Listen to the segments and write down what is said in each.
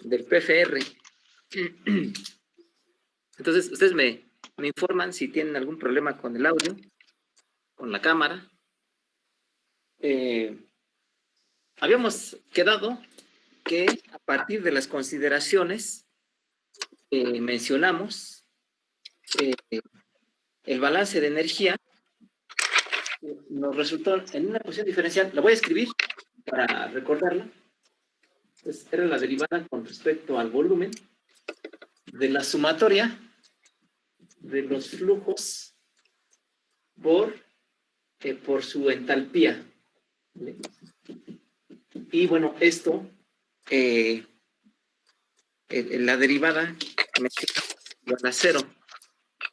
del PFR. Entonces, ustedes me informan si tienen algún problema con el audio, con la cámara. Habíamos quedado que a partir de las consideraciones mencionamos el balance de energía nos resultó en una ecuación diferencial. La voy a escribir para recordarla. Entonces, era la derivada con respecto al volumen de la sumatoria de los flujos por su entalpía. ¿Vale? Y bueno, esto, la derivada me igual a 0.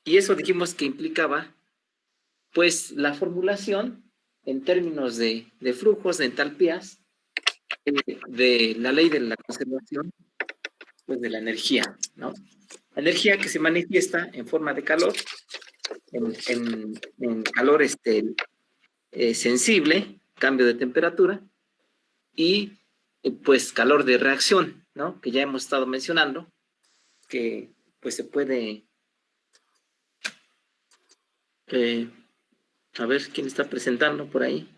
Y eso dijimos que implicaba, pues, la formulación en términos de flujos, de entalpías, de la ley de la conservación, pues, de la energía, ¿no? La energía que se manifiesta en forma de calor, en calor sensible, cambio de temperatura, y pues calor de reacción, ¿no? Que ya hemos estado mencionando, que pues se puede... a ver quién está presentando por ahí.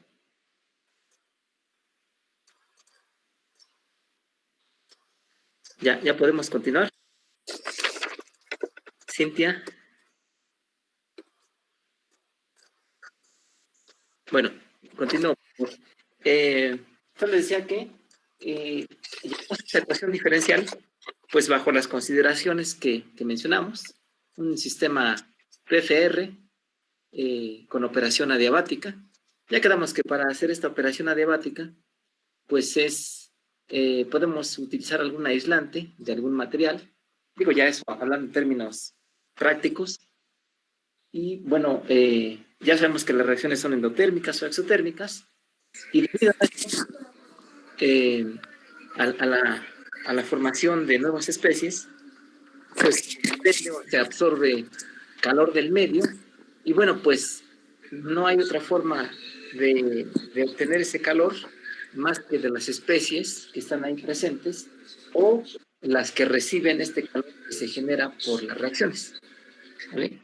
Ya podemos continuar. Cintia. Bueno, continúo. Yo les decía que esta ecuación diferencial, pues bajo las consideraciones que mencionamos, un sistema PFR con operación adiabática. Ya quedamos que para hacer esta operación adiabática, pues podemos utilizar algún aislante de algún material. Digo ya eso, hablando en términos prácticos. Y bueno, ya sabemos que las reacciones son endotérmicas o exotérmicas. Y debido a esto, a la formación de nuevas especies, pues se absorbe calor del medio. Y bueno, pues no hay otra forma de obtener ese calor más que de las especies que están ahí presentes o las que reciben este calor que se genera por las reacciones. ¿Vale?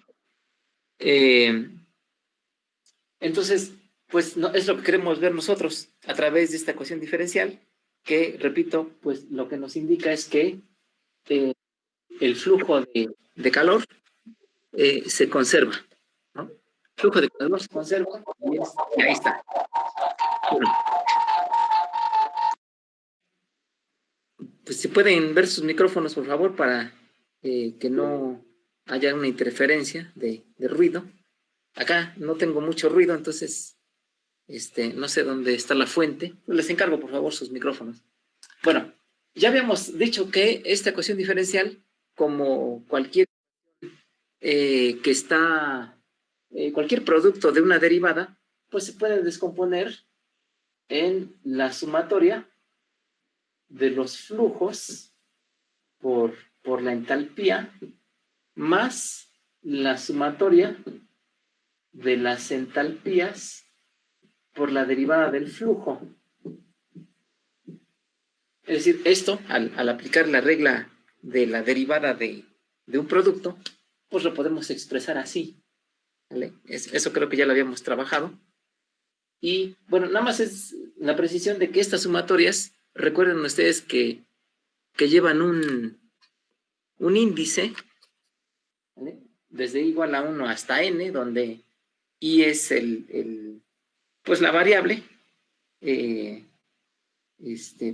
Entonces, pues no, es lo que queremos ver nosotros a través de esta ecuación diferencial, que, repito, pues lo que nos indica es que el flujo de calor se conserva, ¿no? El flujo de calor se conserva y ahí está. Bueno, pues si pueden ver sus micrófonos, por favor, para que no haya una interferencia de ruido. Acá no tengo mucho ruido, entonces no sé dónde está la fuente. Les encargo, por favor, sus micrófonos. Bueno, ya habíamos dicho que esta ecuación diferencial, como cualquier cualquier producto de una derivada, pues se puede descomponer en la sumatoria de los flujos por la entalpía más la sumatoria de las entalpías por la derivada del flujo. Es decir, esto, al aplicar la regla de la derivada de un producto, pues lo podemos expresar así. ¿Vale? Eso creo que ya lo habíamos trabajado. Y bueno, nada más es la precisión de que estas sumatorias, recuerden ustedes que llevan un índice, ¿vale? Desde igual a 1 hasta n, donde i es pues la variable,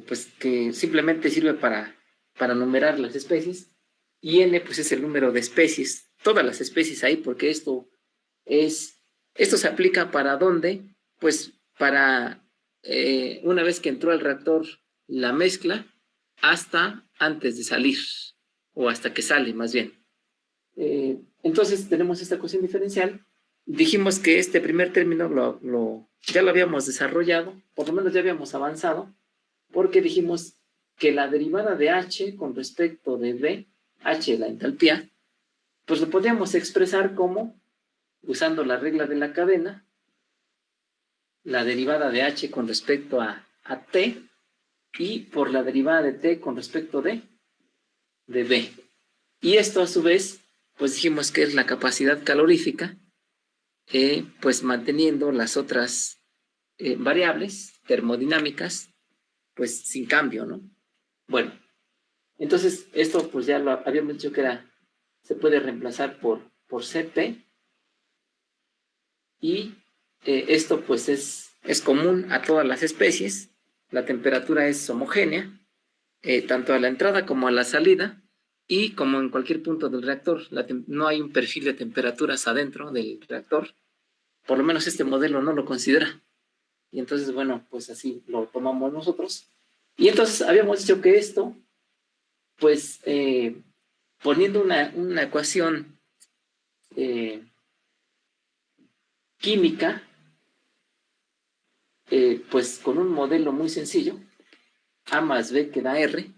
pues que simplemente sirve para numerar las especies, y n pues es el número de especies, todas las especies ahí, porque esto se aplica para dónde, pues para una vez que entró al reactor la mezcla hasta antes de salir, o hasta que sale más bien. Entonces tenemos esta ecuación diferencial. Dijimos que este primer término ya lo habíamos desarrollado, por lo menos ya habíamos avanzado, porque dijimos que la derivada de H con respecto de B, H la entalpía, pues lo podríamos expresar como, usando la regla de la cadena, la derivada de H con respecto a T, y por la derivada de T con respecto de de B. Y esto a su vez, pues dijimos que es la capacidad calorífica, pues manteniendo las otras variables termodinámicas, pues sin cambio, ¿no? Bueno, entonces esto pues ya lo habíamos dicho que se puede reemplazar por Cp, y esto pues es común a todas las especies. La temperatura es homogénea, tanto a la entrada como a la salida, y como en cualquier punto del reactor, no hay un perfil de temperaturas adentro del reactor. Por lo menos este modelo no lo considera. Y entonces, bueno, pues así lo tomamos nosotros. Y entonces habíamos dicho que esto, pues poniendo una ecuación química, pues con un modelo muy sencillo, A más B que da R,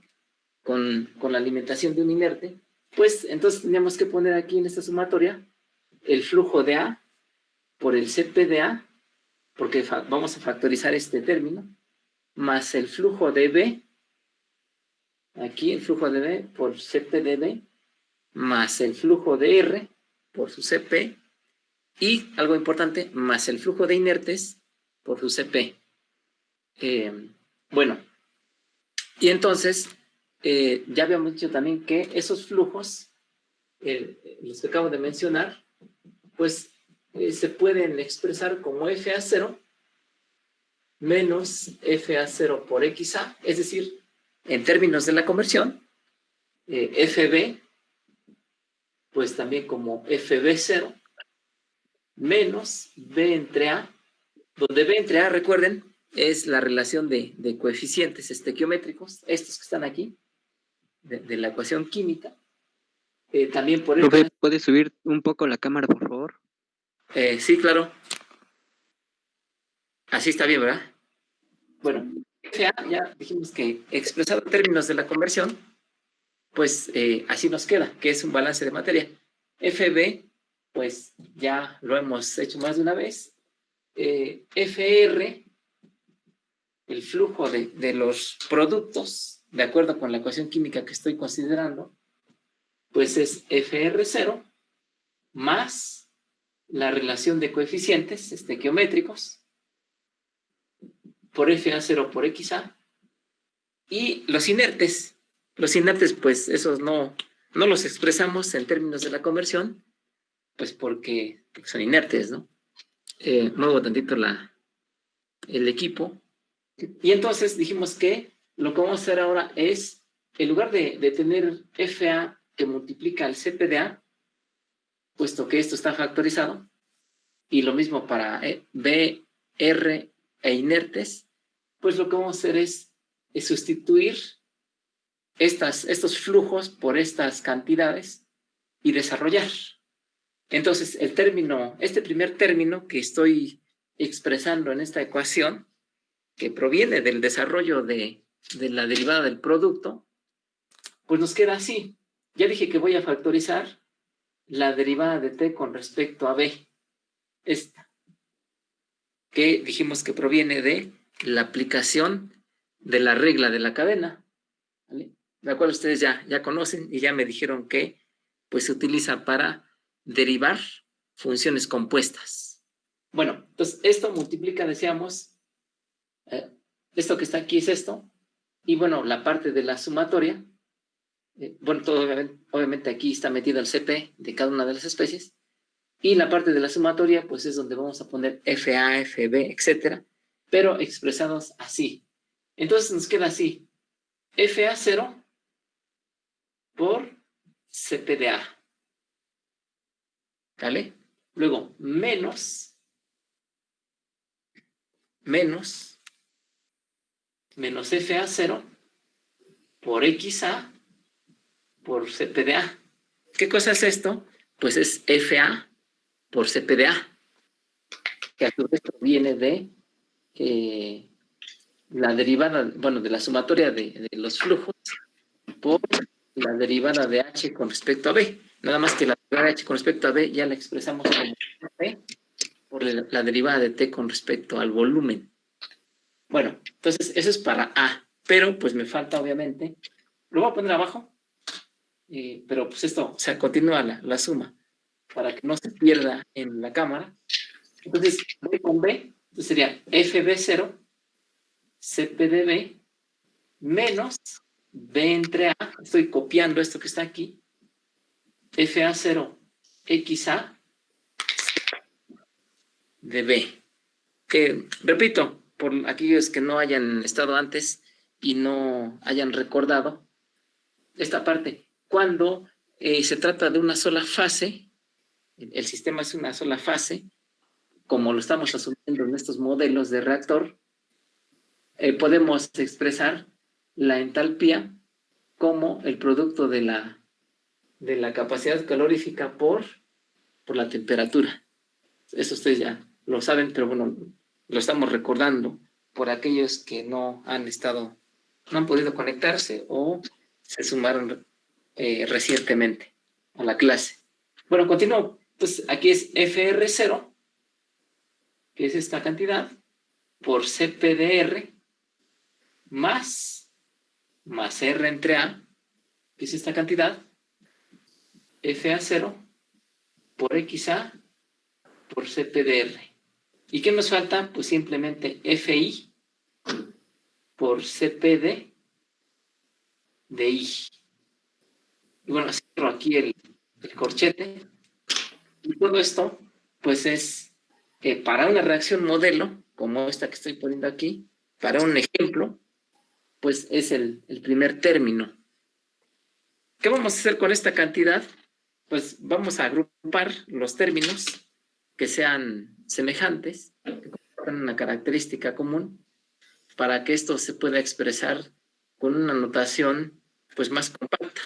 con la alimentación de un inerte, pues entonces teníamos que poner aquí en esta sumatoria el flujo de A por el Cp de A, porque vamos a factorizar este término, más el flujo de B, aquí el flujo de B por Cp de B, más el flujo de R por su Cp, y algo importante, más el flujo de inertes por su Cp. Bueno, y entonces ya habíamos dicho también que esos flujos, los que acabo de mencionar, pues se pueden expresar como FA0 menos FA0 por XA, es decir, en términos de la conversión, FB, pues también como FB0 menos B entre A, donde B entre A, recuerden, es la relación de coeficientes estequiométricos, estos que están aquí, de la ecuación química. También por Profe, ¿puedes subir un poco la cámara, por favor? Sí, claro. Así está bien, ¿verdad? Bueno, FA ya dijimos que expresado en términos de la conversión, pues así nos queda, que es un balance de materia. FB, pues ya lo hemos hecho más de una vez. FR, el flujo de los productos, de acuerdo con la ecuación química que estoy considerando, pues es FR0 más la relación de coeficientes estequiométricos por FA0 por XA, y los inertes, pues esos no los expresamos en términos de la conversión, pues porque son inertes, ¿no? Muevo tantito el equipo. Y entonces dijimos que lo que vamos a hacer ahora es, en lugar de tener FA que multiplica el CPDA, puesto que esto está factorizado, y lo mismo para B, R e inertes, pues lo que vamos a hacer es sustituir estos flujos por estas cantidades y desarrollar. Entonces, este primer término que estoy expresando en esta ecuación, que proviene del desarrollo de la derivada del producto, pues nos queda así. Ya dije que voy a factorizar la derivada de t con respecto a b, esta, que dijimos que proviene de la aplicación de la regla de la cadena, ¿vale? La cual ustedes ya conocen y ya me dijeron que pues se utiliza para derivar funciones compuestas. Bueno, entonces esto multiplica, decíamos, esto que está aquí es esto, y bueno, la parte de la sumatoria, bueno, todo, obviamente aquí está metido el CP de cada una de las especies, y la parte de la sumatoria, pues es donde vamos a poner FA, FB, etcétera, pero expresados así. Entonces nos queda así, FA0 por CPDA, ¿vale? Luego, menos FA0 por XA por CPDA. ¿Qué cosa es esto? Pues es FA por CPDA, que a su vez proviene de la derivada, bueno, de la sumatoria de los flujos por la derivada de H con respecto a B. Nada más que la derivada de H con respecto a B ya la expresamos como B por la derivada de T con respecto al volumen. Bueno, entonces eso es para A, pero pues me falta obviamente, lo voy a poner abajo, pero pues esto, o sea, continúa la suma para que no se pierda en la cámara. Entonces, B con B, entonces sería FB0, CP de B, menos B entre A, estoy copiando esto que está aquí, FA0, XA de B. Que, repito, por aquellos que no hayan estado antes y no hayan recordado esta parte, cuando se trata de una sola fase, el sistema es una sola fase, como lo estamos asumiendo en estos modelos de reactor, podemos expresar la entalpía como el producto de la capacidad calorífica por la temperatura. Eso ustedes ya lo saben, pero bueno, lo estamos recordando por aquellos que no han podido conectarse o se sumaron recientemente a la clase. Bueno, continúo. Entonces, aquí es FR0, que es esta cantidad, por CP de R, más R entre A, que es esta cantidad, FA0 por XA por CP de R. ¿Y qué nos falta? Pues simplemente FI por CP de I. Y bueno, cierro aquí el corchete. Y todo esto, pues es para una reacción modelo, como esta que estoy poniendo aquí, para un ejemplo, pues es el primer término. ¿Qué vamos a hacer con esta cantidad? Pues vamos a agrupar los términos que sean semejantes, que compartan una característica común, para que esto se pueda expresar con una notación pues más compacta.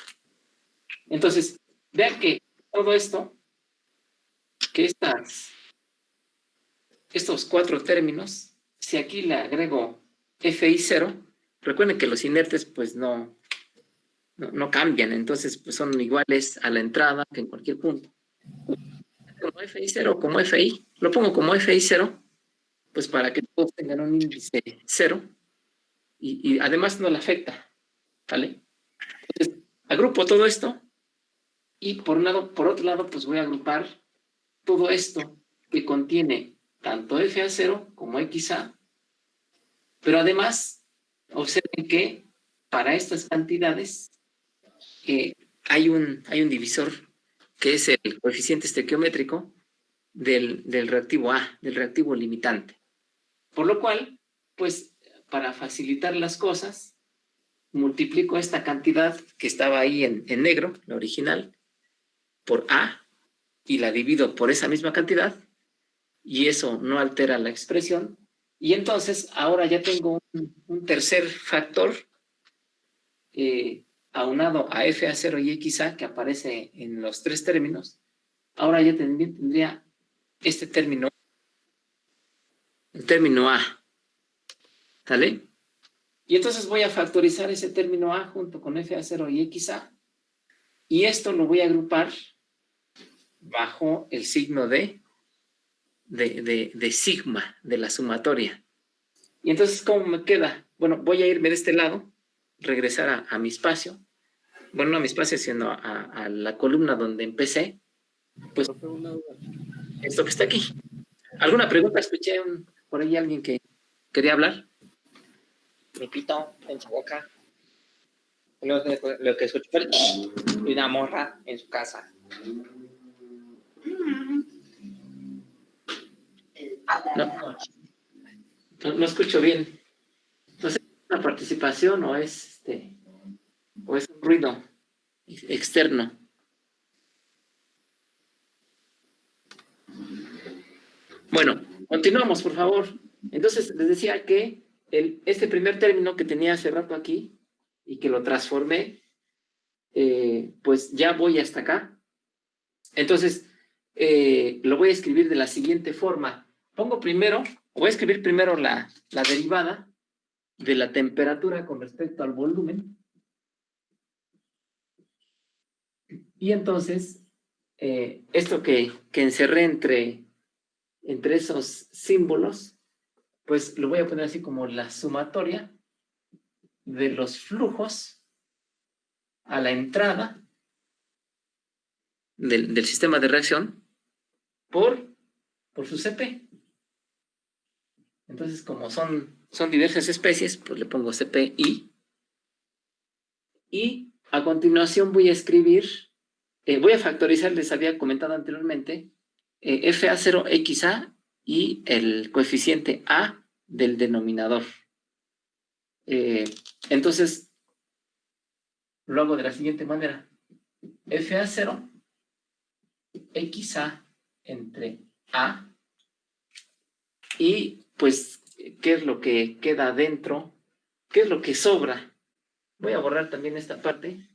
Entonces, vean que todo esto, que estos cuatro términos, si aquí le agrego FI0, recuerden que los inertes pues no cambian, entonces pues son iguales a la entrada que en cualquier punto. Como FI0, como FI, lo pongo como FI0, pues para que todos tengan un índice 0 y además no le afecta, ¿vale? Entonces, agrupo todo esto y por otro lado, pues voy a agrupar todo esto que contiene tanto FA0 como XA, pero además, observen que para estas cantidades hay un divisor que es el coeficiente estequiométrico del reactivo A, del reactivo limitante. Por lo cual, pues, para facilitar las cosas, multiplico esta cantidad que estaba ahí en negro, la original, por A, y la divido por esa misma cantidad, y eso no altera la expresión, y entonces ahora ya tengo un tercer factor aunado a FA0 y XA que aparece en los tres términos. Ahora ya tendría este término, el término A, ¿sale? Y entonces voy a factorizar ese término A junto con FA0 y XA, y esto lo voy a agrupar bajo el signo de sigma, de la sumatoria. Y entonces, ¿cómo me queda? Bueno, voy a irme de este lado, regresar a mi espacio, bueno, no a mi espacio, sino a la columna donde empecé, pues esto que está aquí. ¿Alguna pregunta? Escuché por ahí alguien que quería hablar. Mi pito en su boca. Lo que escuchó y una morra en su casa. No escucho bien. No sé si es una participación o es un ruido externo. Bueno, continuamos, por favor. Entonces, les decía que este primer término que tenía hace rato aquí y que lo transformé, pues ya voy hasta acá. Entonces, lo voy a escribir de la siguiente forma. Voy a escribir primero la derivada de la temperatura con respecto al volumen. Y entonces, esto que encerré entre esos símbolos, pues lo voy a poner así como la sumatoria de los flujos a la entrada del sistema de reacción por su CP. Entonces, como son diversas especies, pues le pongo CPI. Y a continuación voy a escribir, voy a factorizar, les había comentado anteriormente, FA0XA y el coeficiente A del denominador. Entonces, lo hago de la siguiente manera. FA0 XA entre A y pues, ¿qué es lo que queda adentro? ¿Qué es lo que sobra? Voy a borrar también esta parte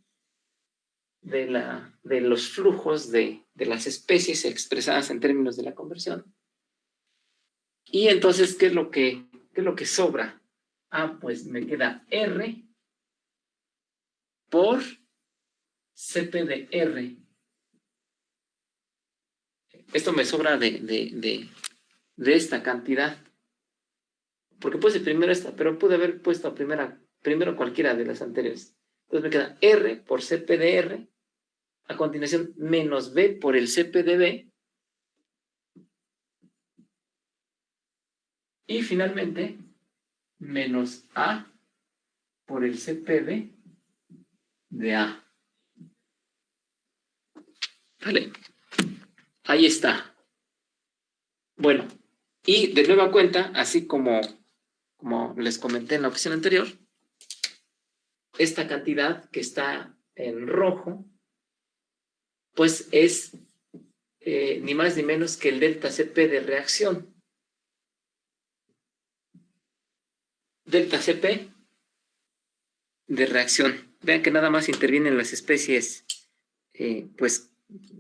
de los flujos de las especies expresadas en términos de la conversión. Y entonces, ¿qué es lo que sobra? Ah, pues me queda R por CP de R. Esto me sobra de esta cantidad. Porque puse primero esta, pero pude haber puesto primero cualquiera de las anteriores. Entonces me queda R por CP de R. A continuación, menos B por el CP de B. Y finalmente, menos A por el CP de A. ¿Vale? Ahí está. Bueno, y de nueva cuenta, así como les comenté en la ocasión anterior, esta cantidad que está en rojo, pues es ni más ni menos que el delta CP de reacción. Delta CP de reacción. Vean que nada más intervienen las especies pues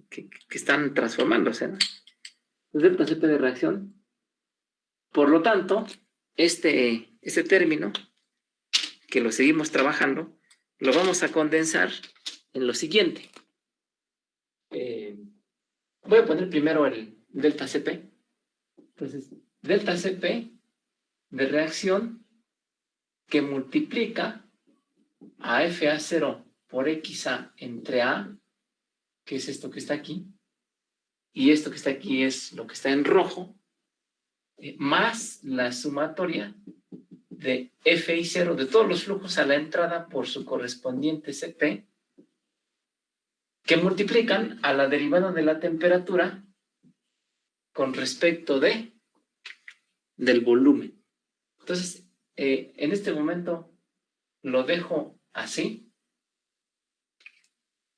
que están transformándose, ¿no? El delta CP de reacción. Por lo tanto, este término, que lo seguimos trabajando, lo vamos a condensar en lo siguiente. Voy a poner primero el delta CP. Entonces, delta CP de reacción que multiplica a FA0 por XA entre A, que es esto que está aquí, y esto que está aquí es lo que está en rojo, más la sumatoria de FI0 de todos los flujos a la entrada por su correspondiente CP, que multiplican a la derivada de la temperatura con respecto del volumen. Entonces, en este momento lo dejo así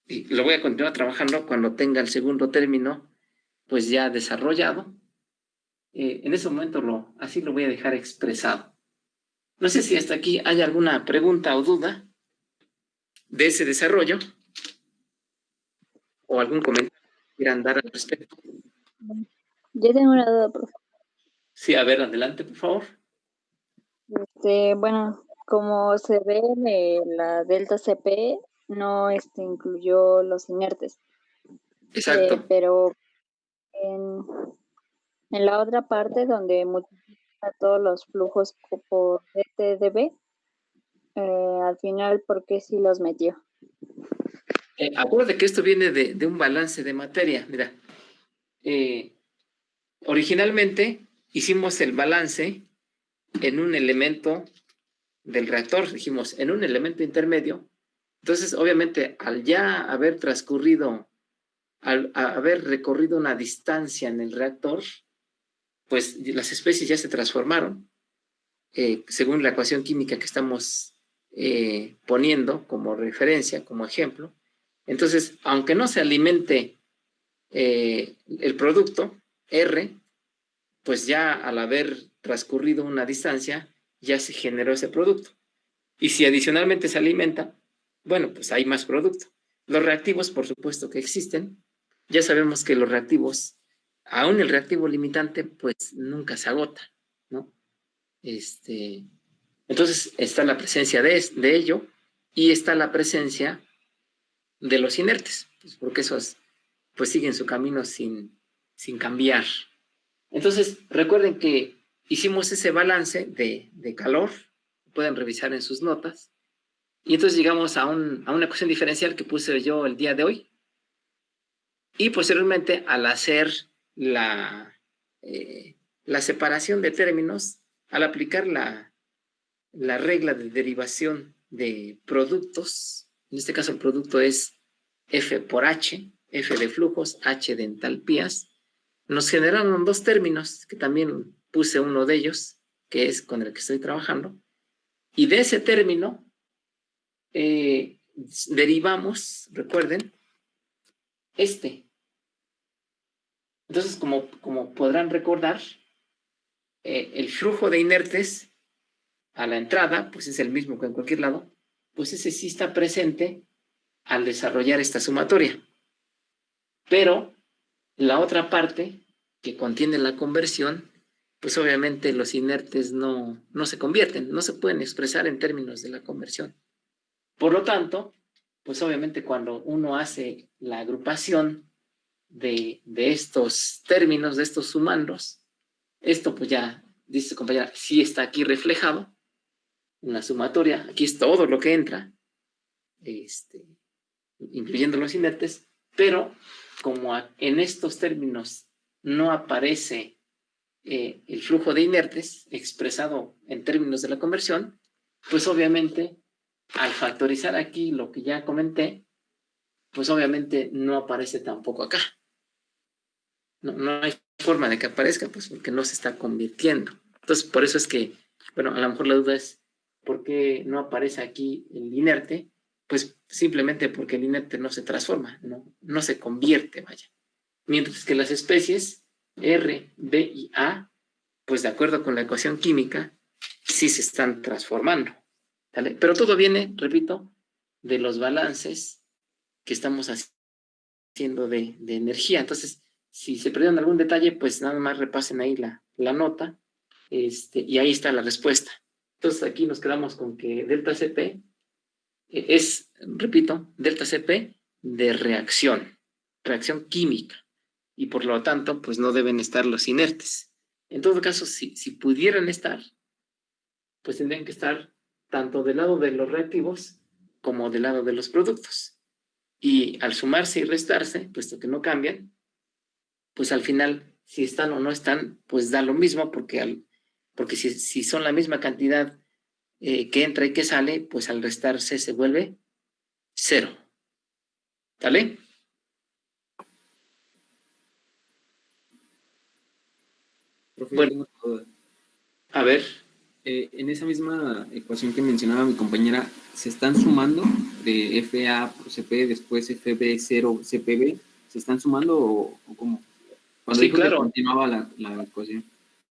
y lo voy a continuar trabajando cuando tenga el segundo término pues ya desarrollado. En ese momento así lo voy a dejar expresado. No sé si hasta aquí hay alguna pregunta o duda de ese desarrollo o algún comentario que quieran dar al respecto. Yo tengo una duda, profe. Sí, a ver, adelante, por favor. Bueno, como se ve en la delta CP, no incluyó los inertes. Exacto. Pero en la otra parte donde multiplica todos los flujos por DTDB, al final, ¿por qué sí los metió? Acuérdate que esto viene de un balance de materia. Mira, originalmente hicimos el balance en un elemento del reactor, dijimos, en un elemento intermedio. Entonces, obviamente, al ya haber transcurrido, al haber recorrido una distancia en el reactor, pues las especies ya se transformaron, según la ecuación química que estamos poniendo como referencia, como ejemplo. Entonces, aunque no se alimente el producto, R, pues ya al haber transcurrido una distancia, ya se generó ese producto. Y si adicionalmente se alimenta, bueno, pues hay más producto. Los reactivos, por supuesto que existen. Ya sabemos que los reactivos, aún el reactivo limitante, pues nunca se agota, ¿no? Entonces está la presencia de ello y está la presencia de los inertes, pues porque esos pues siguen su camino sin cambiar. Entonces, recuerden que hicimos ese balance de calor, pueden revisar en sus notas, y entonces llegamos a una ecuación diferencial que puse yo el día de hoy, Y posteriormente, al hacer la separación de términos, al aplicar la regla de derivación de productos, en este caso el producto es F por H, F de flujos, H de entalpías, nos generaron dos términos, que también puse uno de ellos, que es con el que estoy trabajando, y de ese término derivamos, recuerden, este. Entonces, como podrán recordar, el flujo de inertes a la entrada, pues es el mismo que en cualquier lado, pues ese sí está presente al desarrollar esta sumatoria. Pero la otra parte que contiene la conversión, pues obviamente los inertes no se convierten, no se pueden expresar en términos de la conversión. Por lo tanto, pues obviamente cuando uno hace la agrupación de estos términos, de estos sumandos, esto pues ya, dice su compañera, sí está aquí reflejado, una sumatoria, aquí es todo lo que entra, incluyendo los inertes, pero como en estos términos no aparece el flujo de inertes expresado en términos de la conversión, pues obviamente al factorizar aquí lo que ya comenté, pues obviamente no aparece tampoco acá. No hay forma de que aparezca, pues porque no se está convirtiendo. Entonces, por eso es que, bueno, a lo mejor la duda es, ¿por qué no aparece aquí el inerte? Pues simplemente porque el inerte no se transforma, no se convierte, vaya. Mientras que las especies R, B y A, pues de acuerdo con la ecuación química, sí se están transformando. ¿Vale? Pero todo viene, repito, de los balances que estamos haciendo de energía. Entonces, si se perdieron algún detalle, pues nada más repasen ahí la nota, y ahí está la respuesta. Entonces, aquí nos quedamos con que delta Cp es, repito, delta Cp de reacción química, y por lo tanto, pues no deben estar los inertes. En todo caso, si pudieran estar, pues tendrían que estar tanto del lado de los reactivos como del lado de los productos. Y al sumarse y restarse, puesto que no cambian, pues al final, si están o no están, pues da lo mismo, porque si son la misma cantidad que entra y que sale, pues al restarse se vuelve 0. ¿Vale? Profe, Bueno, tengo una duda. a ver. En esa misma ecuación que mencionaba mi compañera, ¿se están sumando de FA por CP, después FB0 CPB? ¿Se están sumando o cómo? Cuando Sí, dijo claro. que continuaba la ecuación.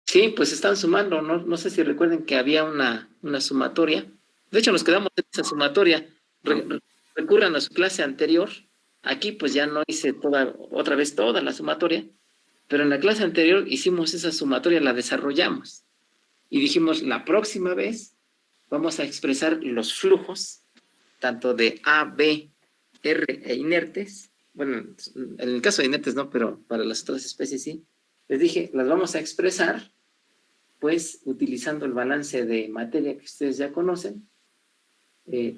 Sí, pues están sumando. No sé si recuerden que había una sumatoria. De hecho, nos quedamos en esa sumatoria. Recurran a su clase anterior. Aquí pues ya no hice otra vez toda la sumatoria, pero en la clase anterior hicimos esa sumatoria, la desarrollamos. Y dijimos, la próxima vez vamos a expresar los flujos, tanto de A, B, R e inertes. Bueno, en el caso de inertes no, pero para las otras especies sí. Les dije, las vamos a expresar, pues, utilizando el balance de materia que ustedes ya conocen.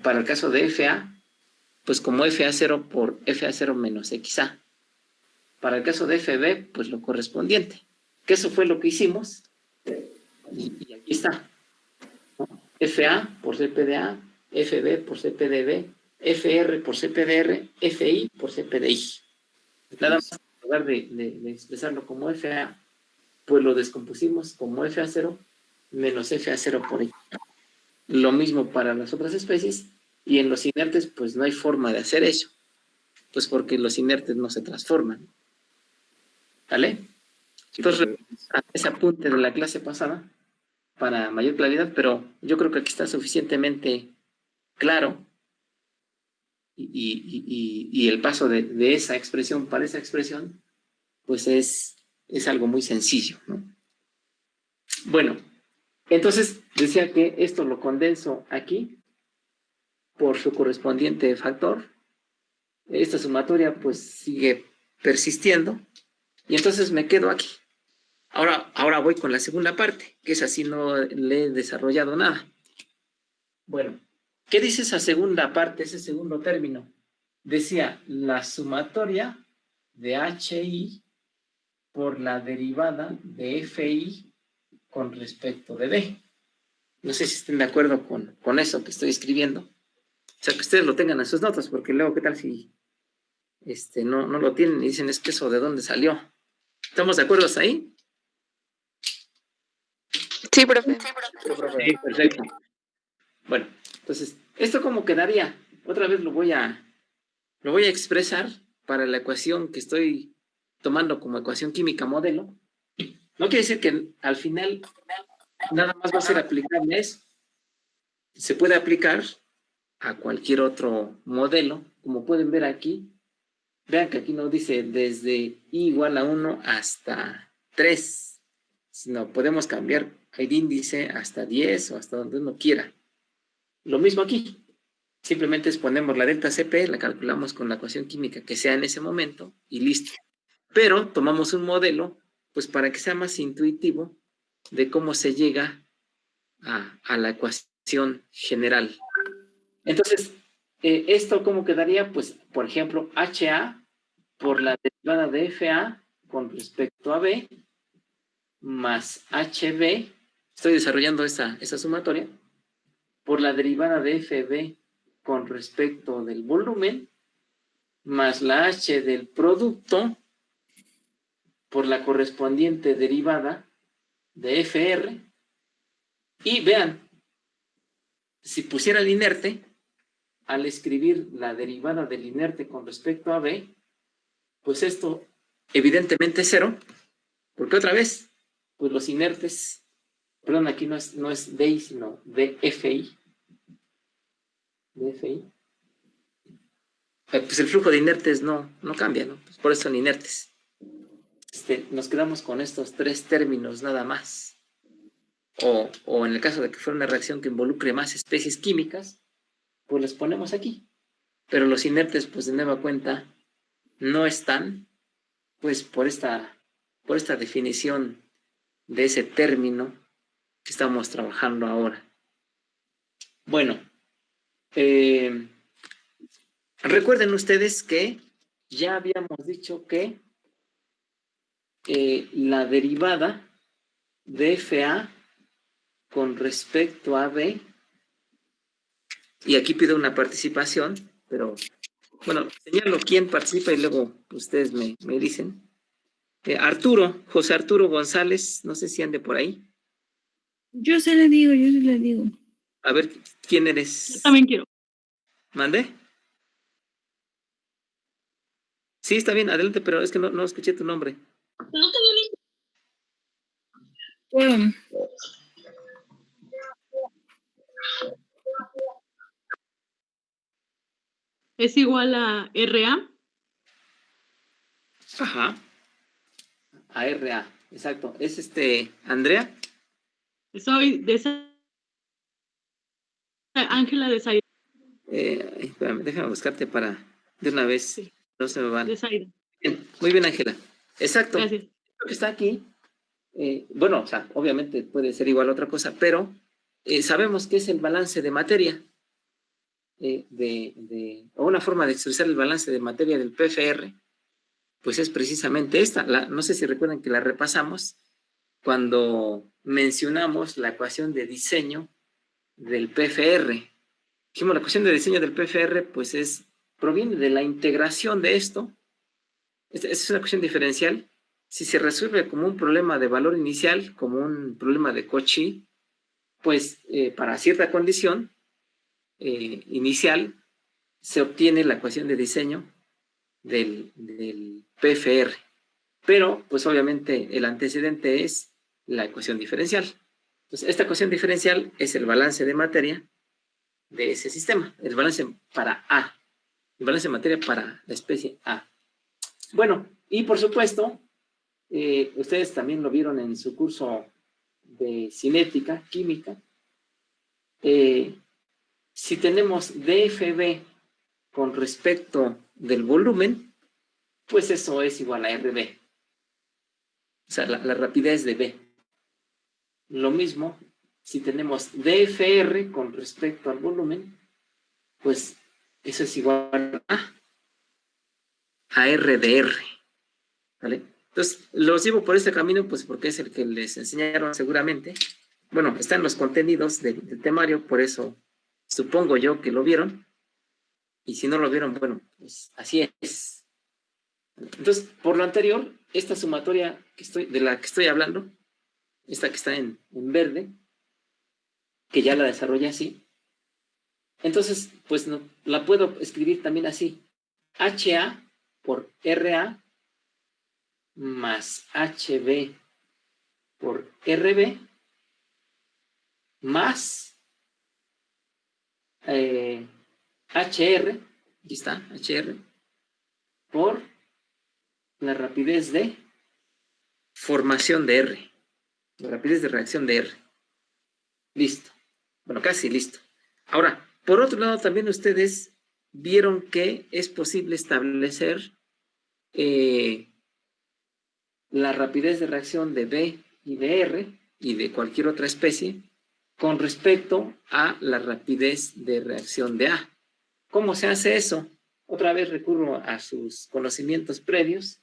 Para el caso de FA, pues como FA0 por FA0 menos XA. Para el caso de FB, pues lo correspondiente. Que eso fue lo que hicimos. Y aquí está. FA por CPDA, FB por CPDB, FR por CPDR, FI por CPDI. Nada más, en lugar de expresarlo como FA, pues lo descompusimos como FA0 menos FA0 por I. Lo mismo para las otras especies, y en los inertes, pues no hay forma de hacer eso, pues porque los inertes no se transforman. ¿Vale? Entonces, ese apunte de la clase pasada, para mayor claridad, pero yo creo que aquí está suficientemente claro, y el paso de esa expresión para esa expresión, pues es algo muy sencillo, ¿no? Bueno, entonces decía que esto lo condenso aquí por su correspondiente factor. Esta sumatoria pues sigue persistiendo, y entonces me quedo aquí. Ahora voy con la segunda parte, que es así, no le he desarrollado nada. Bueno, ¿qué dice esa segunda parte, ese segundo término? Decía, la sumatoria de HI por la derivada de FI con respecto de B. No sé si estén de acuerdo con eso que estoy escribiendo. O sea, que ustedes lo tengan en sus notas, porque luego, ¿qué tal si no lo tienen y dicen, es que eso de dónde salió? ¿Estamos de acuerdo hasta ahí? Sí, profe. Sí, perfecto. Bueno, entonces, ¿esto cómo quedaría? Otra vez lo voy a expresar para la ecuación que estoy tomando como ecuación química modelo. No quiere decir que al final nada más va a ser aplicable eso. Se puede aplicar a cualquier otro modelo, como pueden ver aquí. Vean que aquí no dice desde i igual a 1 hasta 3, sino podemos cambiar el índice hasta 10 o hasta donde uno quiera. Lo mismo aquí. Simplemente ponemos la delta CP, la calculamos con la ecuación química que sea en ese momento y listo. Pero tomamos un modelo, pues para que sea más intuitivo de cómo se llega a la ecuación general. Entonces, ¿esto cómo quedaría? Pues, por ejemplo, HA por la derivada de FA con respecto a B más HB, estoy desarrollando esa sumatoria, por la derivada de FB con respecto del volumen, más la H del producto, por la correspondiente derivada de FR, y vean, si pusiera el inerte, al escribir la derivada del inerte con respecto a B, pues esto evidentemente es 0, porque otra vez, pues los inertes, perdón, aquí no es DI, sino DFI, pues el flujo de inertes no cambia, ¿no? Pues por eso son inertes. Nos quedamos con estos 3 términos nada más. O en el caso de que fuera una reacción que involucre más especies químicas, pues los ponemos aquí. Pero los inertes, pues de nueva cuenta, no están, pues por esta definición de ese término que estamos trabajando ahora. Bueno, recuerden ustedes que ya habíamos dicho que la derivada de FA con respecto a B, y aquí pido una participación, pero bueno, señalo quién participa y luego ustedes me dicen. José Arturo González, no sé si ande por ahí. Yo se le digo. A ver, ¿quién eres? Yo también quiero. ¿Mande? Sí, está bien, adelante, pero es que no escuché tu nombre. No te es igual a RA. Ajá. A RA, exacto. ¿Es Andrea? Soy de Ángela de Zaida. Espérame, déjame buscarte para de una vez. Sí. No se me van. De Zaida. Bien, muy bien, Ángela. Exacto. Gracias. Lo que está aquí, bueno, o sea, obviamente puede ser igual a otra cosa, pero sabemos que es el balance de materia. O una forma de expresar el balance de materia del PFR, pues es precisamente esta. No sé si recuerdan que la repasamos cuando mencionamos la ecuación de diseño del PFR. Dijimos, la ecuación de diseño del PFR, pues proviene de la integración de esto. Esta es una ecuación diferencial. Si se resuelve como un problema de valor inicial, como un problema de Cauchy, pues para cierta condición inicial, se obtiene la ecuación de diseño del PFR. Pero, pues obviamente, el antecedente es la ecuación diferencial. Entonces, esta ecuación diferencial es el balance de materia de ese sistema, el balance para A, el balance de materia para la especie A. Bueno, y por supuesto, ustedes también lo vieron en su curso de cinética, química. Si tenemos DFB con respecto del volumen, pues eso es igual a RB. O sea, la rapidez de B. Lo mismo, si tenemos DFR con respecto al volumen, pues eso es igual a R de R. ¿vale? Entonces, los llevo por este camino, pues porque es el que les enseñaron seguramente. Bueno, están los contenidos del temario, por eso supongo yo que lo vieron. Y si no lo vieron, bueno, pues así es. Entonces, por lo anterior, esta sumatoria de la que estoy hablando, esta que está en verde, que ya la desarrollé así, entonces, pues no, la puedo escribir también así. HA por RA más HB por RB más HR, aquí está, HR, por la rapidez de formación de R, la rapidez de reacción de R. Listo. Bueno, casi listo. Ahora, por otro lado, también ustedes vieron que es posible establecer la rapidez de reacción de B y de R y de cualquier otra especie con respecto a la rapidez de reacción de A. ¿Cómo se hace eso? Otra vez recurro a sus conocimientos previos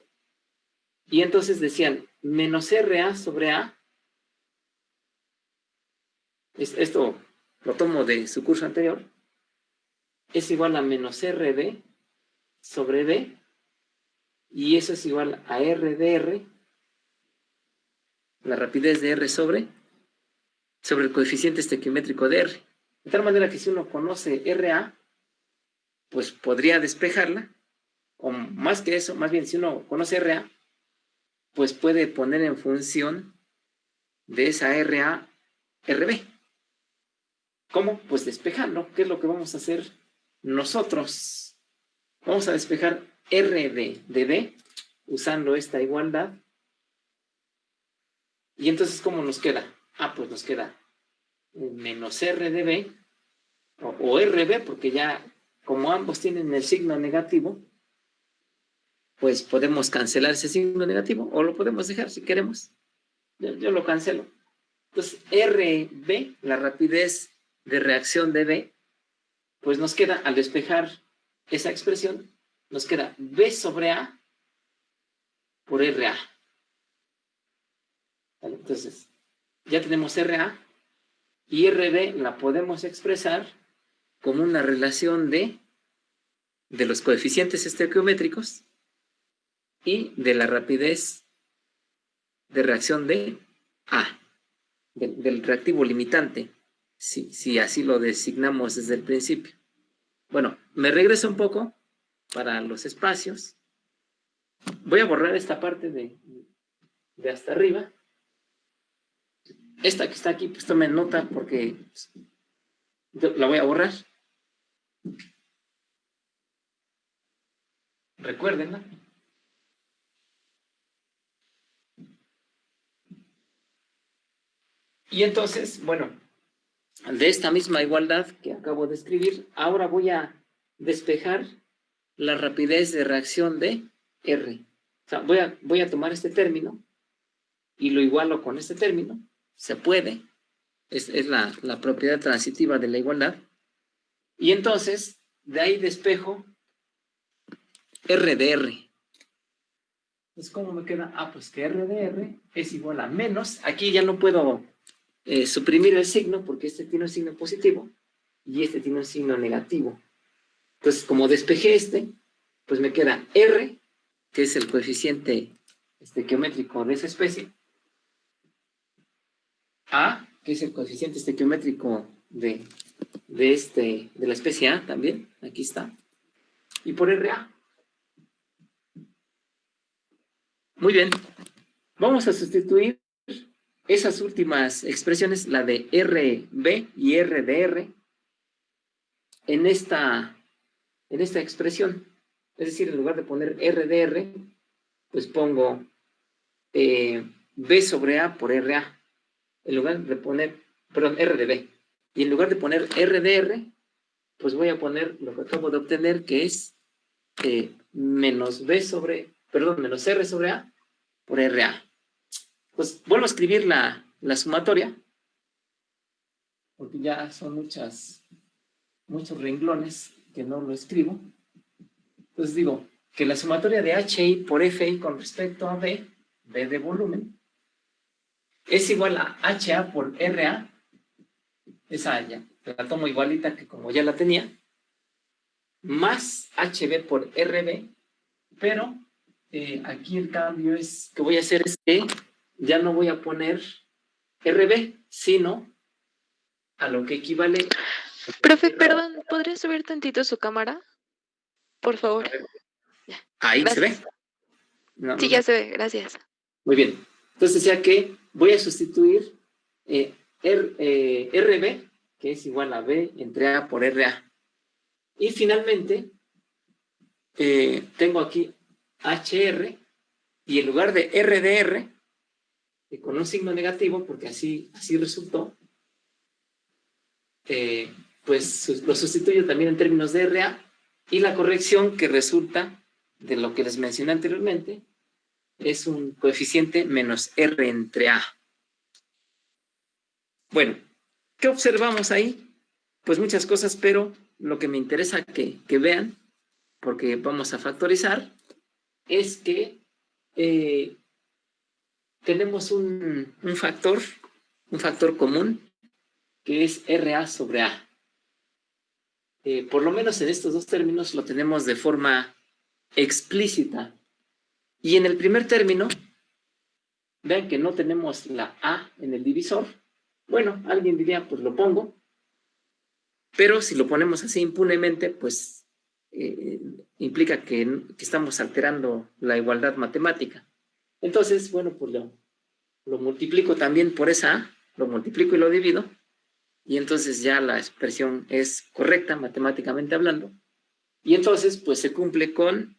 y entonces decían menos RA sobre A. Esto lo tomo de su curso anterior. Es igual a menos RB sobre B y eso es igual a R de R, la rapidez de R sobre el coeficiente estequiométrico de R. De tal manera que si uno conoce RA, pues podría despejarla, o más que eso, más bien si uno conoce RA, pues puede poner en función de esa RA, RB. ¿Cómo? Pues despejando. ¿Qué es lo que vamos a hacer nosotros? Vamos a despejar R de B usando esta igualdad. Y entonces, ¿cómo nos queda? Pues nos queda menos R de B o RB, porque ya como ambos tienen el signo negativo, pues podemos cancelar ese signo negativo o lo podemos dejar si queremos. Yo lo cancelo. Entonces, RB, la rapidez de reacción de B, pues nos queda, al despejar esa expresión, nos queda B sobre A por RA. ¿Vale? Entonces, ya tenemos RA y RB la podemos expresar como una relación de los coeficientes estequiométricos y de la rapidez de reacción de A, del reactivo limitante, si así lo designamos desde el principio. Bueno, me regreso un poco para los espacios. Voy a borrar esta parte de hasta arriba. Esta que está aquí, pues tomen nota porque la voy a borrar. Recuérdenla. Y entonces, bueno, de esta misma igualdad que acabo de escribir, ahora voy a despejar la rapidez de reacción de R. O sea, voy a tomar este término y lo igualo con este término. Se puede. Es la propiedad transitiva de la igualdad. Y entonces, de ahí despejo R de R. Entonces, ¿cómo me queda? Pues que R de R es igual a menos. Aquí ya no puedo suprimir el signo porque este tiene un signo positivo y este tiene un signo negativo. Entonces, como despejé pues me queda R, que es el coeficiente estequiométrico de esa especie, A, que es el coeficiente estequiométrico de la especie A también, aquí está, y por RA. Muy bien, vamos a sustituir esas últimas expresiones, la de RB y R de R, en esta expresión. Es decir, en lugar de poner R de R, pues pongo B sobre A por RA. En lugar de poner, perdón, R de B. Y en lugar de poner R de R, pues voy a poner lo que acabo de obtener, que es menos R sobre A por RA. Pues vuelvo a escribir la sumatoria, porque ya son muchos renglones que no lo escribo. Entonces digo, que la sumatoria de HI por FI con respecto a B de volumen, es igual a HA por RA, esa ya la tomo igualita que como ya la tenía, más HB por RB, pero aquí el cambio que voy a hacer es que ya no voy a poner RB, sino a lo que equivale. Profe, perdón, ¿podría subir tantito su cámara? Por favor. Ahí Gracias. se ve. No, Sí, ya se ve, gracias. Muy bien. Entonces, ya que voy a sustituir RB, que es igual a B entre A por RA. Y finalmente, tengo aquí HR, y en lugar de RDR, con un signo negativo, porque así resultó, pues lo sustituyo también en términos de RA, y la corrección que resulta de lo que les mencioné anteriormente es un coeficiente menos R entre A. Bueno, ¿qué observamos ahí? Pues muchas cosas, pero lo que me interesa que vean, porque vamos a factorizar, es que tenemos un factor común, que es RA sobre A. Por lo menos en estos dos términos lo tenemos de forma explícita. Y en el primer término, vean que no tenemos la A en el divisor. Bueno, alguien diría, pues lo pongo. Pero si lo ponemos así impunemente, pues implica que estamos alterando la igualdad matemática. Entonces, bueno, pues lo multiplico también por esa A, lo multiplico y lo divido, y entonces ya la expresión es correcta matemáticamente hablando. Y entonces, pues se cumple con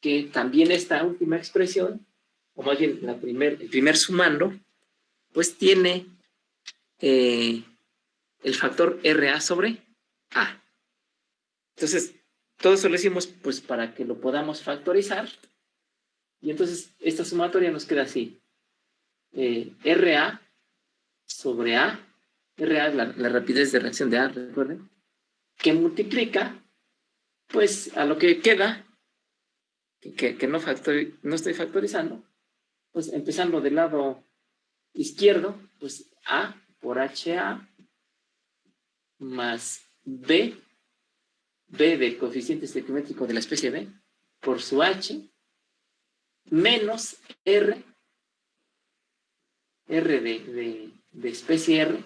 que también esta última expresión, o más bien el primer sumando, pues tiene el factor RA sobre A. Entonces, todo eso lo hicimos pues para que lo podamos factorizar, y entonces esta sumatoria nos queda así. RA sobre A, RA es la rapidez de reacción de A, recuerden, que multiplica pues a lo que queda, que no estoy factorizando, pues empezando del lado izquierdo, pues A por HA más B de coeficiente estequiométrico de la especie B por su H, menos R de especie R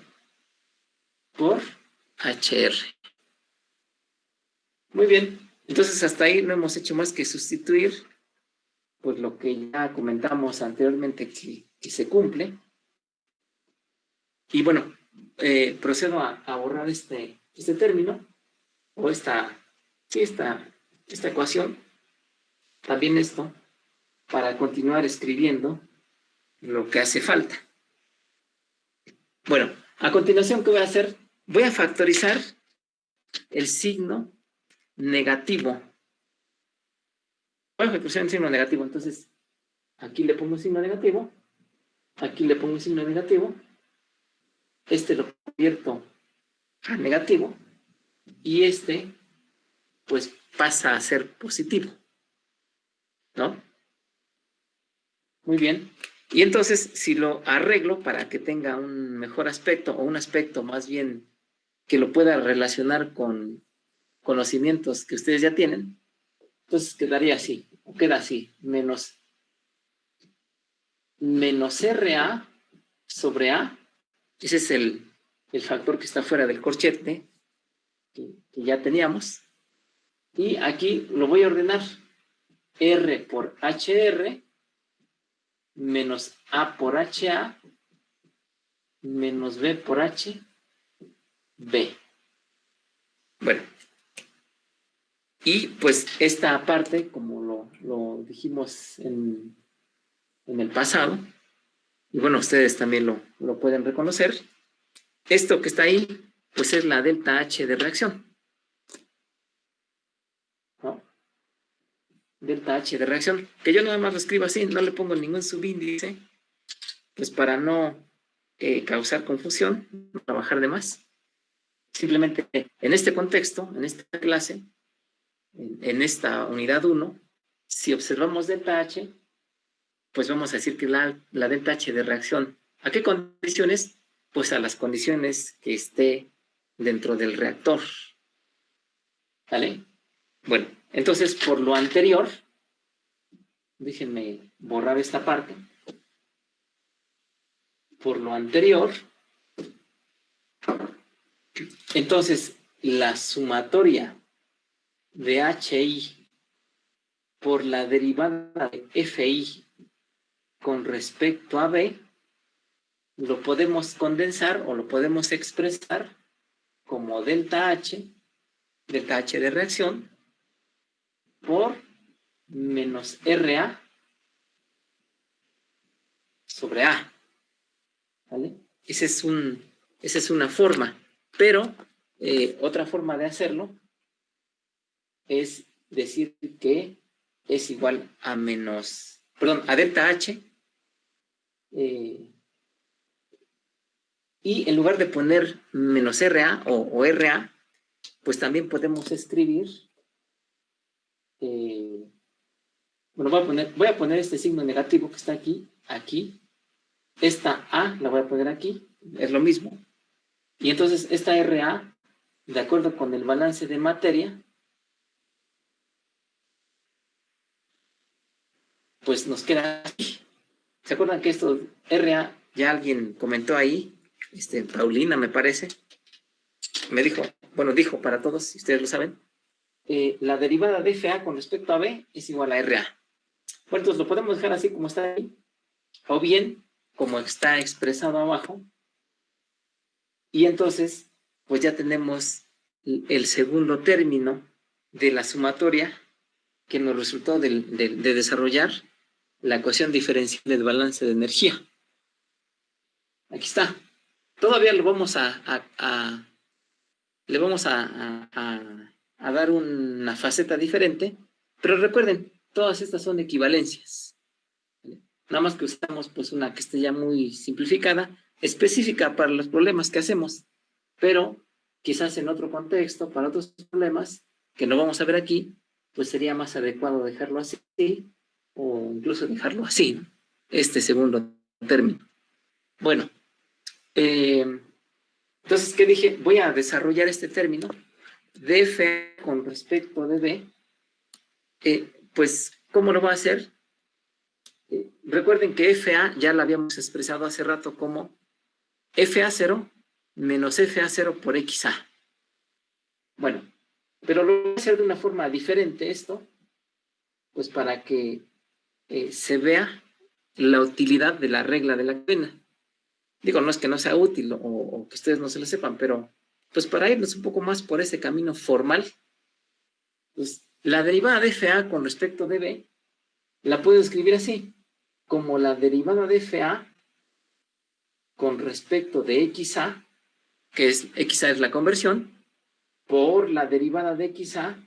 por HR. Muy bien, entonces hasta ahí no hemos hecho más que sustituir pues lo que ya comentamos anteriormente que se cumple. Y bueno, procedo a borrar este término, o esta ecuación, también esto, para continuar escribiendo lo que hace falta. Bueno, a continuación, ¿qué voy a hacer? Voy a factorizar el signo negativo. Voy a factorizar el signo negativo, entonces aquí le pongo un signo negativo, aquí le pongo un signo negativo, este lo convierto a negativo, y este pues pasa a ser positivo, ¿no? Muy bien. Y entonces, si lo arreglo para que tenga un mejor aspecto, o un aspecto más bien que lo pueda relacionar con conocimientos que ustedes ya tienen, entonces quedaría así, o queda así, menos RA sobre A, ese es el factor que está fuera del corchete, que ya teníamos, y aquí lo voy a ordenar, R por HR, menos A por HA, menos B por H, B. Bueno, y pues esta parte, como lo dijimos en el pasado, y bueno, ustedes también lo pueden reconocer, esto que está ahí, pues es la delta H de reacción, ¿no? Delta H de reacción, que yo nada más lo escribo así, no le pongo ningún subíndice, pues para no causar confusión, no trabajar de más. Simplemente en este contexto, en esta clase, en esta unidad 1, si observamos delta H, pues vamos a decir que la delta H de reacción, ¿a qué condiciones? Pues a las condiciones que esté dentro del reactor. ¿Vale? Bueno, entonces por lo anterior, déjenme borrar esta parte. Por lo anterior, entonces la sumatoria de HI por la derivada de FI con respecto a B, lo podemos condensar o lo podemos expresar como delta H de reacción, por menos RA sobre A. ¿Vale? Esa es una forma, pero otra forma de hacerlo es decir que es igual a a delta H, y en lugar de poner menos RA o RA, pues también podemos escribir, bueno, voy a poner este signo negativo que está aquí, esta A la voy a poner aquí, es lo mismo, y entonces esta RA, de acuerdo con el balance de materia, pues nos queda aquí. ¿Se acuerdan que esto RA, ya alguien comentó ahí, Paulina me parece, me dijo, bueno, dijo para todos, si ustedes lo saben, la derivada de FA con respecto a B es igual a RA. Bueno, entonces lo podemos dejar así como está ahí, o bien como está expresado abajo, y entonces pues ya tenemos el segundo término de la sumatoria que nos resultó de desarrollar la ecuación diferencial del balance de energía. Aquí está. Todavía le vamos a dar una faceta diferente, pero recuerden, todas estas son equivalencias. ¿Vale? Nada más que usamos pues una que esté ya muy simplificada, específica para los problemas que hacemos, pero quizás en otro contexto, para otros problemas que no vamos a ver aquí, pues sería más adecuado dejarlo así o incluso dejarlo así, ¿no? Este segundo término. Bueno, entonces, ¿qué dije? Voy a desarrollar este término de FA con respecto de B. Pues, ¿cómo lo voy a hacer? Recuerden que FA ya la habíamos expresado hace rato como FA0 menos FA0 por XA. Bueno, pero lo voy a hacer de una forma diferente esto, pues para que se vea la utilidad de la regla de la cadena. Digo, no es que no sea útil o que ustedes no se lo sepan, pero pues para irnos un poco más por ese camino formal, pues la derivada de FA con respecto de B la puedo escribir así, como la derivada de FA con respecto de XA, que es XA es la conversión, por la derivada de XA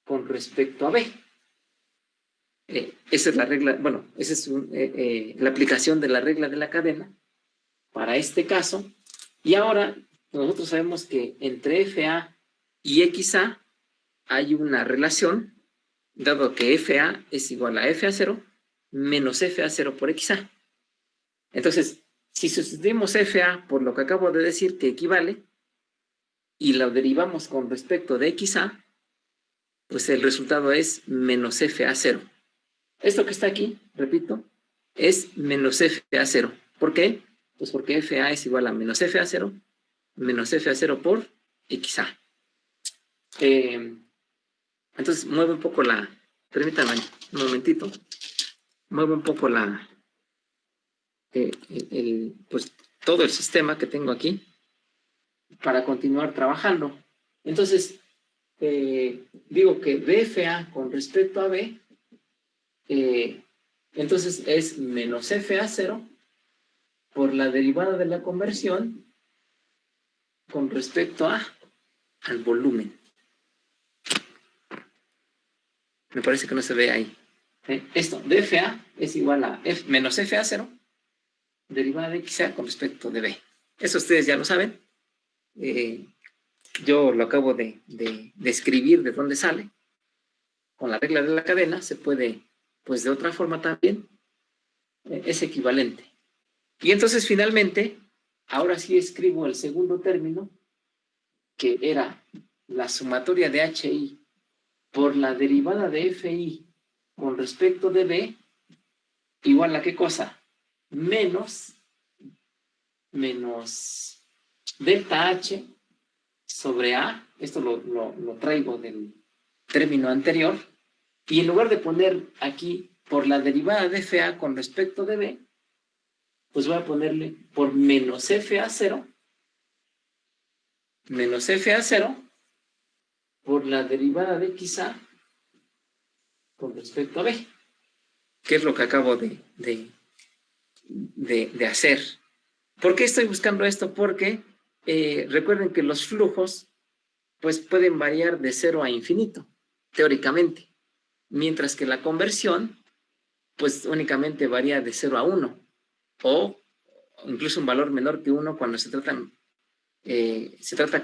con respecto a B. Esa es la regla, bueno, esa es la aplicación de la regla de la cadena para este caso. Y ahora nosotros sabemos que entre FA y XA hay una relación, dado que FA es igual a FA0 menos FA0 por XA. Entonces, si sustituimos FA por lo que acabo de decir que equivale y lo derivamos con respecto de XA, pues el resultado es menos FA0. Esto que está aquí, repito, es menos FA0. ¿Por qué? Pues porque FA es igual a menos FA0 por XA. Entonces, mueve un poco permítanme un momentito, mueve un poco pues todo el sistema que tengo aquí para continuar trabajando. Entonces, digo que DFA con respecto a B, entonces es menos FA0 por la derivada de la conversión con respecto al volumen. Me parece que no se ve ahí. Esto, DFA es igual a menos FA0 derivada de XA con respecto de B. Eso ustedes ya lo saben. Yo lo acabo de escribir de dónde sale. con la regla de la cadena, se puede, pues de otra forma también, es equivalente. Y entonces finalmente, ahora sí escribo el segundo término, que era la sumatoria de HI por la derivada de FI con respecto de B, igual a qué cosa? Menos delta H sobre A, esto lo traigo del término anterior, y en lugar de poner aquí por la derivada de FA con respecto de B, pues voy a ponerle por menos FA0 por la derivada de XA con respecto a B, que es lo que acabo de hacer. ¿Por qué estoy buscando esto? Porque recuerden que los flujos pues pueden variar de 0 a infinito, teóricamente, mientras que la conversión pues únicamente varía de 0 a 1, o incluso un valor menor que 1 cuando se trata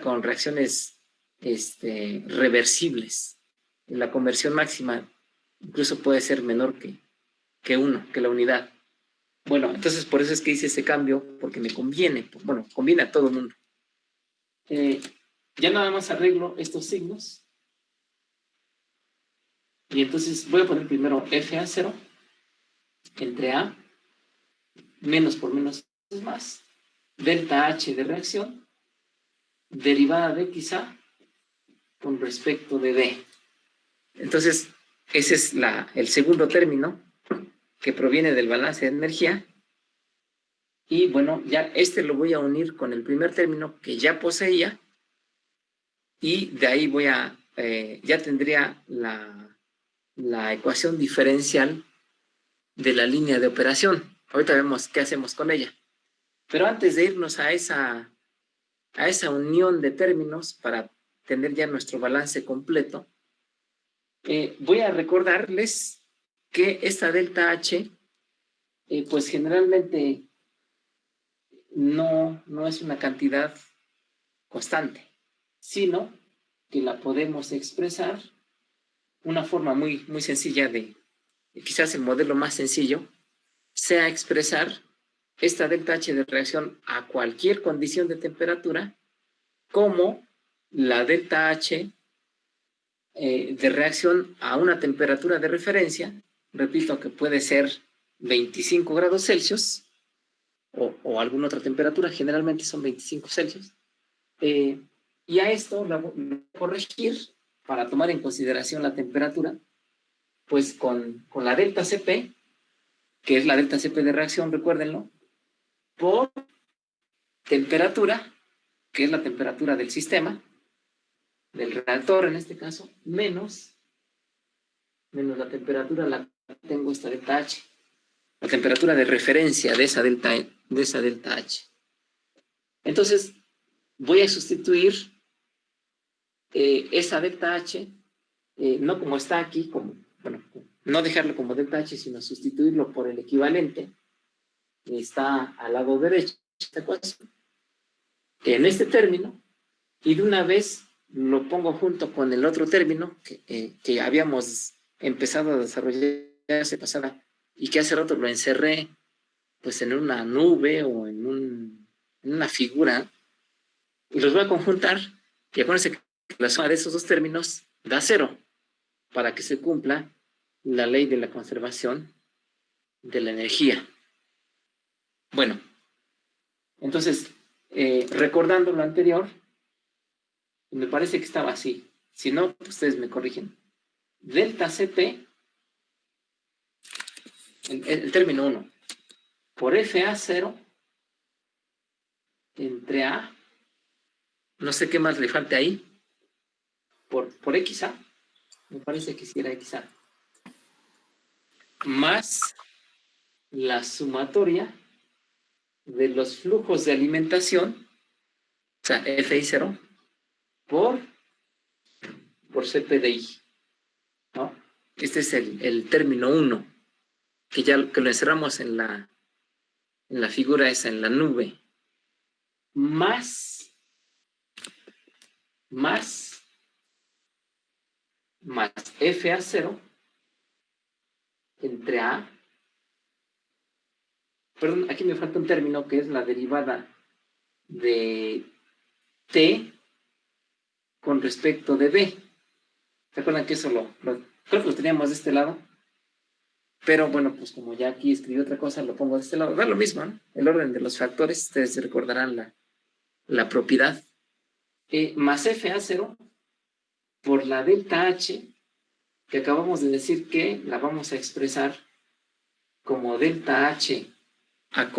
con reacciones reversibles. La conversión máxima incluso puede ser menor que 1, que la unidad. Bueno, entonces por eso es que hice ese cambio, porque me conviene, bueno, conviene a todo el mundo. Ya nada más arreglo estos signos. Y entonces voy a poner primero FA0 entre A, menos por menos es más, delta H de reacción, derivada de XA con respecto de B. Entonces, ese es el segundo término que proviene del balance de energía. Y bueno, ya lo voy a unir con el primer término que ya poseía, y de ahí ya tendría la ecuación diferencial de la línea de operación. Ahorita vemos qué hacemos con ella. Pero antes de irnos a esa unión de términos para tener ya nuestro balance completo, voy a recordarles que esta delta H, pues generalmente no es una cantidad constante, sino que la podemos expresar una forma muy, muy sencilla quizás el modelo más sencillo, sea expresar esta delta H de reacción a cualquier condición de temperatura como la delta H de reacción a una temperatura de referencia, repito que puede ser 25 grados Celsius o alguna otra temperatura, generalmente son 25 Celsius, y a esto lo voy a corregir para tomar en consideración la temperatura, pues con la delta Cp, que es la delta Cp de reacción, recuérdenlo, por temperatura, que es la temperatura del sistema, del reactor en este caso, menos la temperatura a la que tengo esta delta H, la temperatura de referencia de esa delta H. Entonces, voy a sustituir esa delta H, no como está aquí, no dejarlo como delta H, sino sustituirlo por el equivalente que está al lado derecho de esta ecuación, en este término, y de una vez lo pongo junto con el otro término que habíamos empezado a desarrollar hace pasada y que hace rato lo encerré pues en una nube o en una figura, y los voy a conjuntar, y acuérdense que la suma de esos dos términos da 0 para que se cumpla la ley de la conservación de la energía. Bueno, entonces, recordando lo anterior, me parece que estaba así. Si no, ustedes me corrigen. Delta Cp, el término 1, por FA0 entre A, no sé qué más le falta ahí, por XA, me parece que sí era XA, más la sumatoria de los flujos de alimentación, o sea, FI0, por CP/I, ¿no? Este es el término 1, que lo encerramos en la figura esa, en la nube, más más FA0 entre A. Perdón, aquí me falta un término que es la derivada de T con respecto de B. ¿Se acuerdan que eso creo que lo teníamos de este lado? Pero bueno, pues como ya aquí escribí otra cosa, lo pongo de este lado. Da lo mismo, ¿no? El orden de los factores, ustedes recordarán la propiedad. Más FA0 por la delta H, que acabamos de decir que la vamos a expresar como delta H a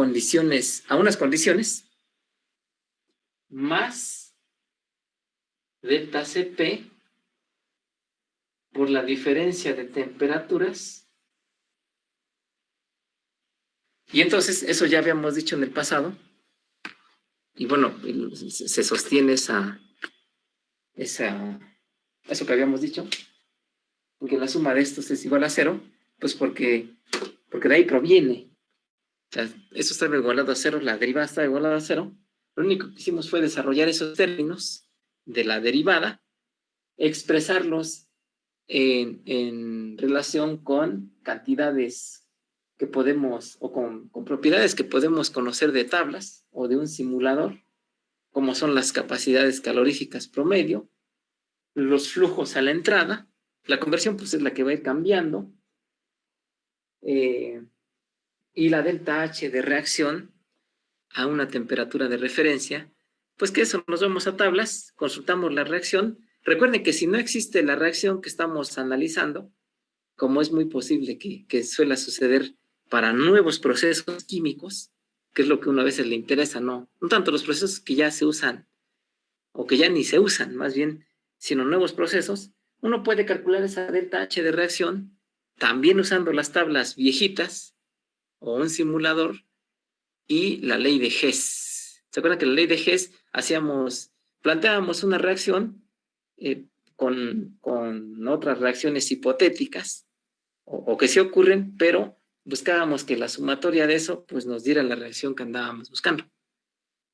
unas condiciones, más delta CP por la diferencia de temperaturas. Y entonces, eso ya habíamos dicho en el pasado, y bueno, se sostiene eso que habíamos dicho, porque la suma de estos es igual a 0, pues porque de ahí proviene. O sea, eso está igualado a 0, la derivada está igualada a 0. Lo único que hicimos fue desarrollar esos términos de la derivada, expresarlos en relación con cantidades que podemos, o con propiedades que podemos conocer de tablas o de un simulador, como son las capacidades caloríficas promedio, los flujos a la entrada. La conversión pues es la que va a ir cambiando, y la delta H de reacción a una temperatura de referencia, pues que eso, nos vamos a tablas, consultamos la reacción. Recuerden que si no existe la reacción que estamos analizando, como es muy posible que suele suceder para nuevos procesos químicos, que es lo que a uno a veces le interesa, no tanto los procesos que ya se usan, o que ya ni se usan, más bien, sino nuevos procesos, uno puede calcular esa delta H de reacción también usando las tablas viejitas o un simulador y la ley de Hess. ¿Se acuerdan que la ley de Hess planteábamos una reacción con otras reacciones hipotéticas o que sí ocurren, pero buscábamos que la sumatoria de eso pues nos diera la reacción que andábamos buscando?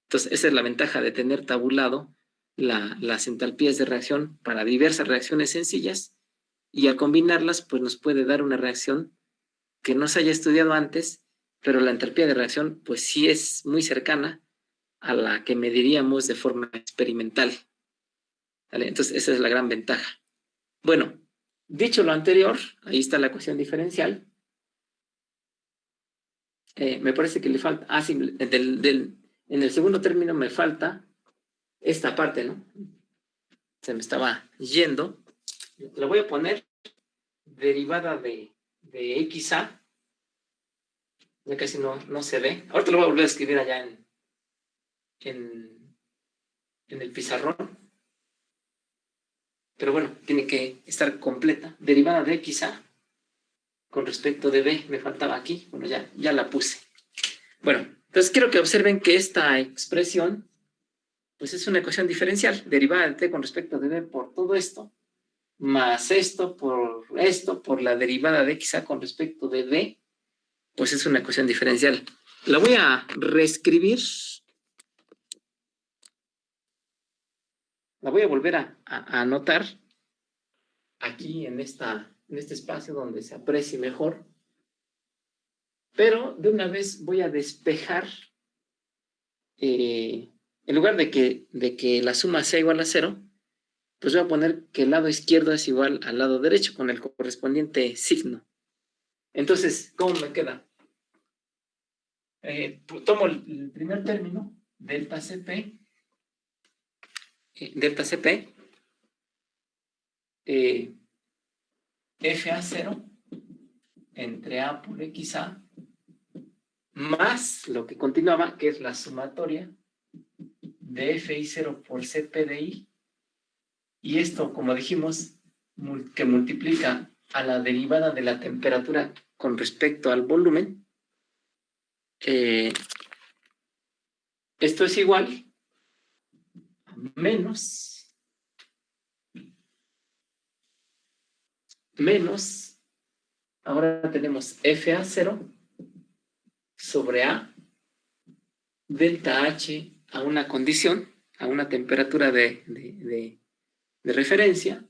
Entonces, esa es la ventaja de tener tabulado las entalpías de reacción para diversas reacciones sencillas, y al combinarlas pues nos puede dar una reacción que no se haya estudiado antes, pero la entalpía de reacción pues sí es muy cercana a la que mediríamos de forma experimental. ¿Vale? Entonces, esa es la gran ventaja. Bueno, dicho lo anterior, ahí está la ecuación diferencial. Me parece que le falta, sí, en el segundo término me falta esta parte, ¿no? Se me estaba yendo. La voy a poner derivada de XA. Ya casi no se ve. Ahorita lo voy a volver a escribir allá en el pizarrón. Pero bueno, tiene que estar completa. Derivada de XA con respecto de B. Me faltaba aquí. Bueno, ya la puse. Bueno, entonces quiero que observen que esta expresión pues es una ecuación diferencial. Derivada de T con respecto de B por todo esto, más esto, por la derivada de XA con respecto de B, pues es una ecuación diferencial. La voy a reescribir. La voy a volver a anotar aquí en este espacio donde se aprecie mejor. Pero de una vez voy a despejar, en lugar de que la suma sea igual a 0, pues voy a poner que el lado izquierdo es igual al lado derecho con el correspondiente signo. Entonces, ¿cómo me queda? Tomo el primer término, delta CP, FA0 entre A por XA, más lo que continuaba, que es la sumatoria de FI0 por CP de I, y esto, como dijimos, que multiplica a la derivada de la temperatura con respecto al volumen. Esto es igual a menos, ahora tenemos FA0 sobre A, delta H a una condición, a una temperatura de referencia,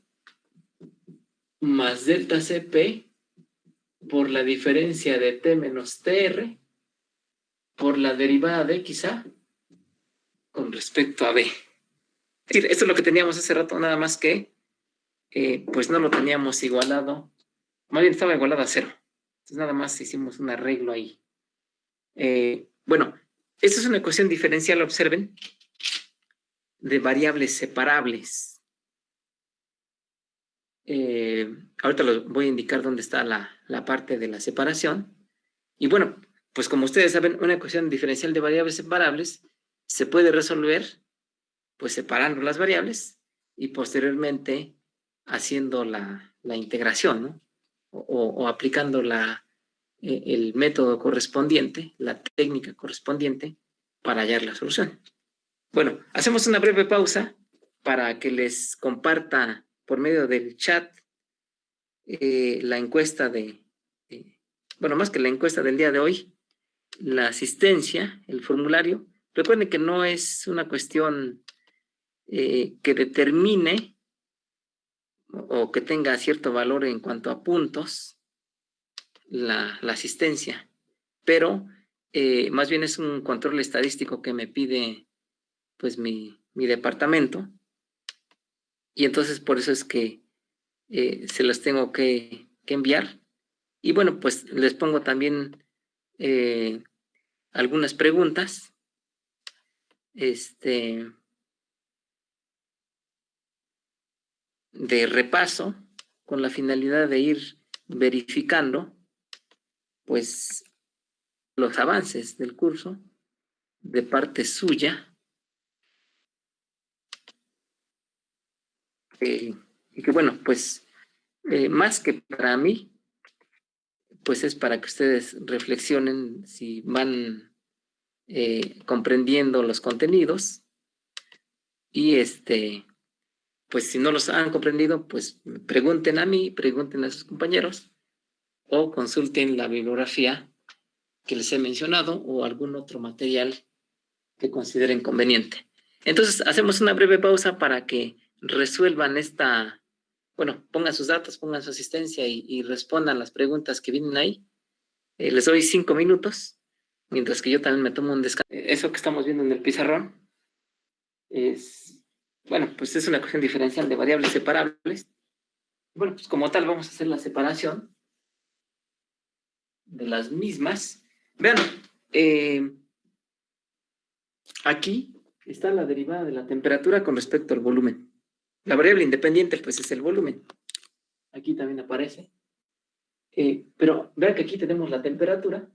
más delta CP por la diferencia de T menos TR por la derivada de XA con respecto a B. Es decir, esto es lo que teníamos hace rato, nada más que pues no lo teníamos igualado, más bien estaba igualado a 0. Entonces nada más hicimos un arreglo ahí. Bueno, esta es una ecuación diferencial, observen, de variables separables. Ahorita les voy a indicar dónde está la parte de la separación. Y bueno, pues como ustedes saben, una ecuación diferencial de variables separables se puede resolver pues separando las variables y posteriormente haciendo la integración, ¿no? O aplicando el método correspondiente, la técnica correspondiente para hallar la solución. Bueno, hacemos una breve pausa para que les comparta por medio del chat la encuesta bueno, más que la encuesta del día de hoy, la asistencia, el formulario. Recuerden que no es una cuestión que determine o que tenga cierto valor en cuanto a puntos la asistencia, pero más bien es un control estadístico que me pide pues mi departamento, y entonces por eso es que se los tengo que enviar. Y bueno, pues les pongo también algunas preguntas de repaso con la finalidad de ir verificando pues los avances del curso de parte suya, y que bueno, pues más que para mí, pues es para que ustedes reflexionen si van comprendiendo los contenidos, y pues si no los han comprendido, pues pregunten a mí, pregunten a sus compañeros, o consulten la bibliografía que les he mencionado o algún otro material que consideren conveniente. Entonces, hacemos una breve pausa para que resuelvan bueno, pongan sus datos, pongan su asistencia y respondan las preguntas que vienen ahí. Les doy 5 minutos, mientras que yo también me tomo un descanso. Eso que estamos viendo en el pizarrón bueno, pues es una ecuación diferencial de variables separables. Bueno, pues como tal vamos a hacer la separación de las mismas. Vean, aquí está la derivada de la temperatura con respecto al volumen. La variable independiente, pues, es el volumen. Aquí también aparece. Pero vean que aquí tenemos la temperatura.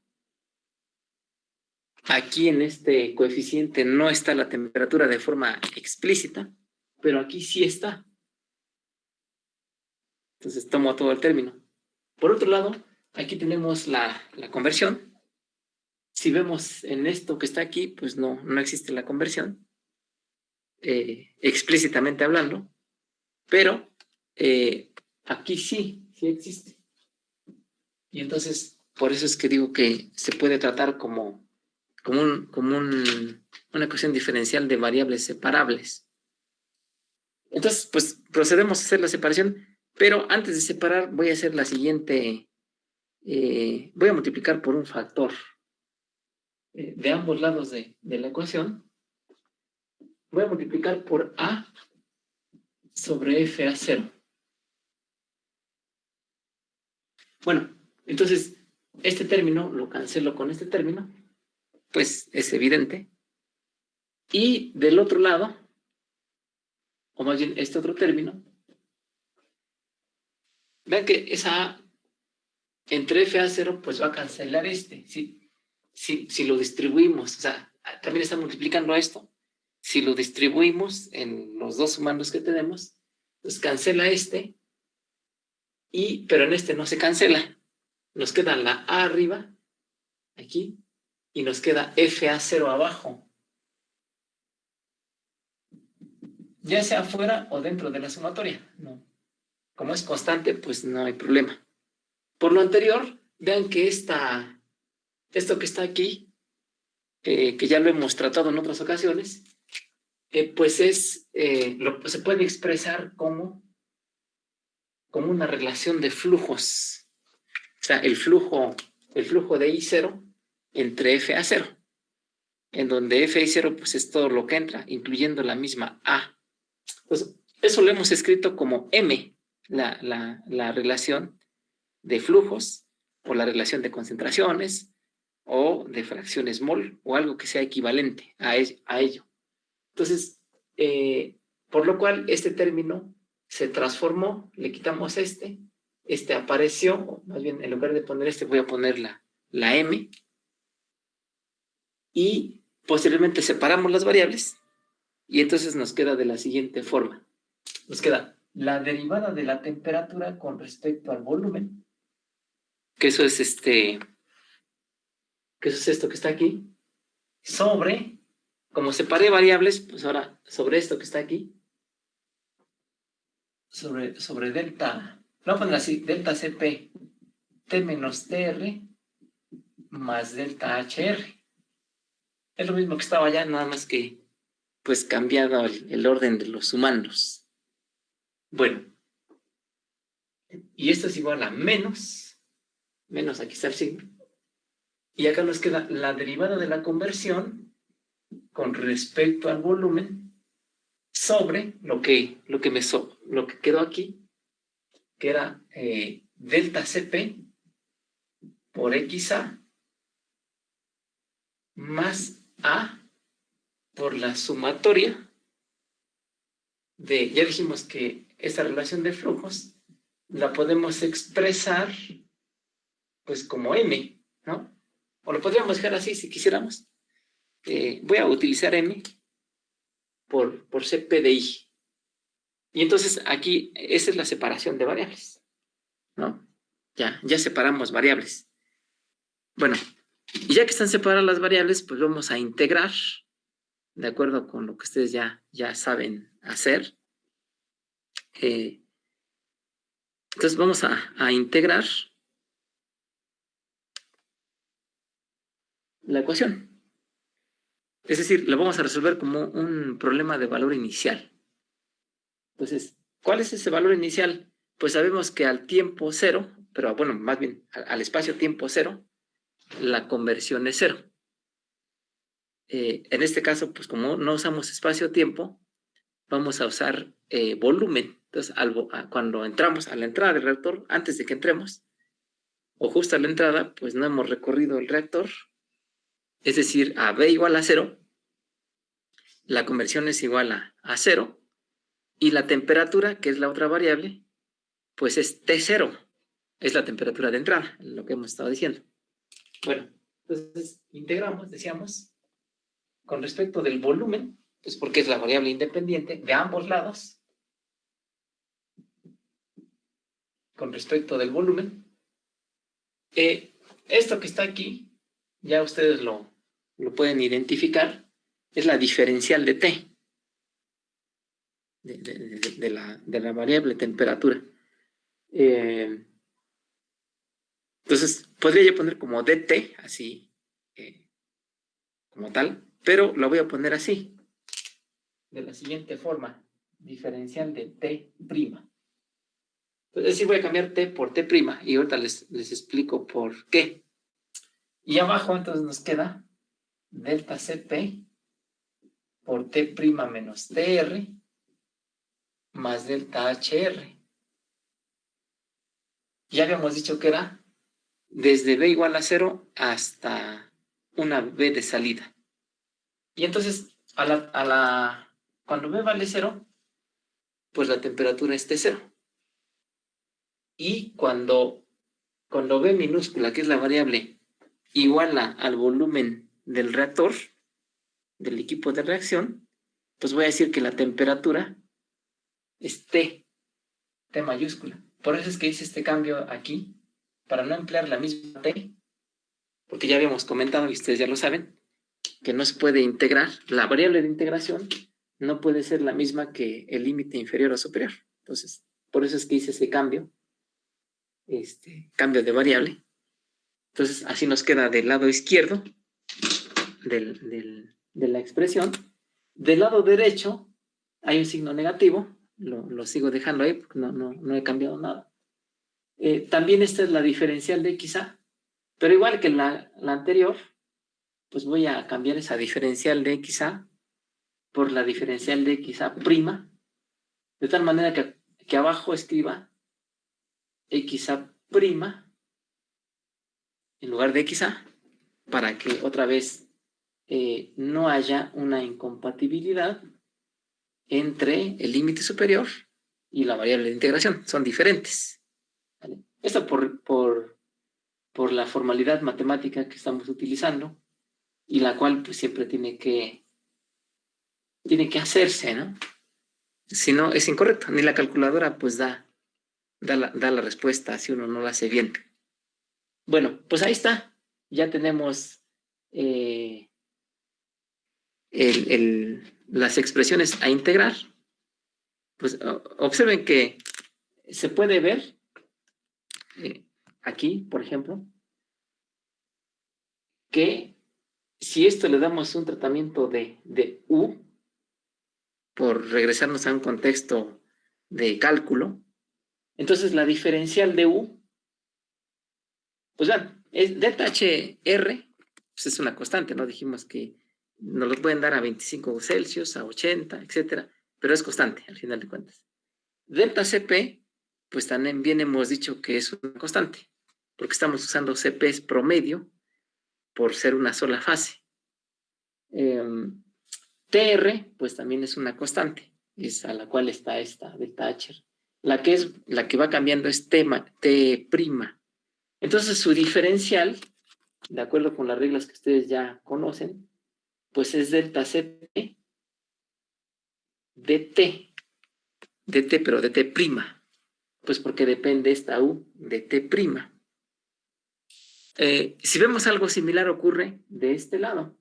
Aquí en este coeficiente no está la temperatura de forma explícita, pero aquí sí está. Entonces tomo todo el término. Por otro lado, aquí tenemos la conversión. Si vemos en esto que está aquí, pues no existe la conversión, explícitamente hablando, pero aquí sí existe. Y entonces, por eso es que digo que se puede tratar como una ecuación diferencial de variables separables. Entonces, pues procedemos a hacer la separación, pero antes de separar voy a hacer la siguiente, voy a multiplicar por un factor de ambos lados de la ecuación. Voy a multiplicar por A sobre FA0. Bueno, entonces este término lo cancelo con este término, pues es evidente. Y del otro lado, o más bien este otro término, vean que esa A entre FA0 pues va a cancelar si lo distribuimos, o sea, también está multiplicando a esto. Si lo distribuimos en los dos sumandos que tenemos, pues cancela pero en este no se cancela. Nos queda la A arriba, aquí, y nos queda FA0 abajo. Ya sea fuera o dentro de la sumatoria. No. Como es constante, pues no hay problema. Por lo anterior, vean que esto que está aquí, que ya lo hemos tratado en otras ocasiones, pues se puede expresar como como una relación de flujos. O sea, el flujo de I0 entre FA0, en donde FI0 pues es todo lo que entra, incluyendo la misma A. Pues eso lo hemos escrito como M, la relación de flujos, o la relación de concentraciones, o de fracciones mol, o algo que sea equivalente a ello. Entonces, por lo cual este término se transformó, le quitamos este apareció, o más bien en lugar de poner voy a poner la M, y posteriormente separamos las variables, y entonces nos queda de la siguiente forma. Nos queda la derivada de la temperatura con respecto al volumen, que eso es esto que está aquí, sobre, como separé variables, pues ahora sobre esto que está aquí, sobre delta, lo voy a poner así, delta Cp, T menos Tr, más delta HR. Es lo mismo que estaba allá, nada más que, pues, cambiado el orden de los sumandos. Bueno, y esto es igual a menos, aquí está el signo, y acá nos queda la derivada de la conversión con respecto al volumen sobre lo que quedó aquí, que era delta Cp por XA más A por la sumatoria de, ya dijimos que esta relación de flujos la podemos expresar pues como M, ¿no? O lo podríamos dejar así si quisiéramos. Voy a utilizar M por Cp de I. Y entonces aquí, esa es la separación de variables, ¿no? Ya separamos variables. Bueno, y ya que están separadas las variables, pues vamos a integrar, de acuerdo con lo que ustedes ya saben hacer. Entonces vamos a integrar la ecuación. Es decir, lo vamos a resolver como un problema de valor inicial. Entonces, ¿cuál es ese valor inicial? Pues sabemos que al tiempo cero, pero bueno, más bien al espacio tiempo cero, la conversión es cero. En este caso, pues como no usamos espacio-tiempo, vamos a usar volumen. Entonces, cuando entramos a la entrada del reactor, antes de que entremos, o justo a la entrada, pues no hemos recorrido el reactor, es decir, a B igual a 0, la conversión es igual a 0, y la temperatura, que es la otra variable, pues es T0, es la temperatura de entrada, lo que hemos estado diciendo. Bueno, entonces integramos, decíamos, con respecto del volumen, pues porque es la variable independiente de ambos lados, con respecto del volumen. Esto que está aquí, ya ustedes lo pueden identificar, es la diferencial de T, de la variable temperatura. Entonces, podría yo poner como dt, así, como tal, pero lo voy a poner así, de la siguiente forma, diferencial de T'. Entonces, sí voy a cambiar T por T', y ahorita les explico por qué. Y abajo, entonces, nos queda delta Cp por T' menos Tr más delta HR. Ya habíamos dicho que era desde B igual a 0 hasta una B de salida. Y entonces, cuando B vale 0, pues la temperatura es T0. Y cuando B minúscula, que es la variable, iguala al volumen del reactor, del equipo de reacción, pues voy a decir que la temperatura es T mayúscula. Por eso es que hice este cambio aquí, para no emplear la misma T, porque ya habíamos comentado, y ustedes ya lo saben, que no se puede integrar, la variable de integración no puede ser la misma que el límite inferior o superior. Entonces, por eso es que hice ese cambio, cambio de variable. Entonces, así nos queda del lado izquierdo de la expresión. Del lado derecho hay un signo negativo, lo sigo dejando ahí porque no he cambiado nada. También esta es la diferencial de XA, pero igual que la anterior, pues voy a cambiar esa diferencial de XA por la diferencial de XA prima, de tal manera que abajo escriba XA prima en lugar de XA, para que otra vez no haya una incompatibilidad entre el límite superior y la variable de integración. Son diferentes, ¿vale? Esto por la formalidad matemática que estamos utilizando y la cual pues siempre tiene que hacerse, ¿no? Si no, es incorrecto. Ni la calculadora pues da la respuesta si uno no la hace bien. Bueno, pues ahí está. Ya tenemos las expresiones a integrar. Pues observen que se puede ver aquí, por ejemplo, que si esto le damos un tratamiento de U, por regresarnos a un contexto de cálculo, entonces la diferencial de U, pues vean, es delta HR, pues es una constante, ¿no? Dijimos que nos lo pueden dar a 25 Celsius, a 80, etcétera, pero es constante al final de cuentas. Delta CP, pues también bien hemos dicho que es una constante, porque estamos usando CPs promedio por ser una sola fase. TR, pues también es una constante, es a la cual está esta delta H. La que va cambiando es T'. Entonces su diferencial, de acuerdo con las reglas que ustedes ya conocen, pues es delta CP dt, pero de T', pues porque depende esta U de T'. Si vemos algo similar ocurre de este lado.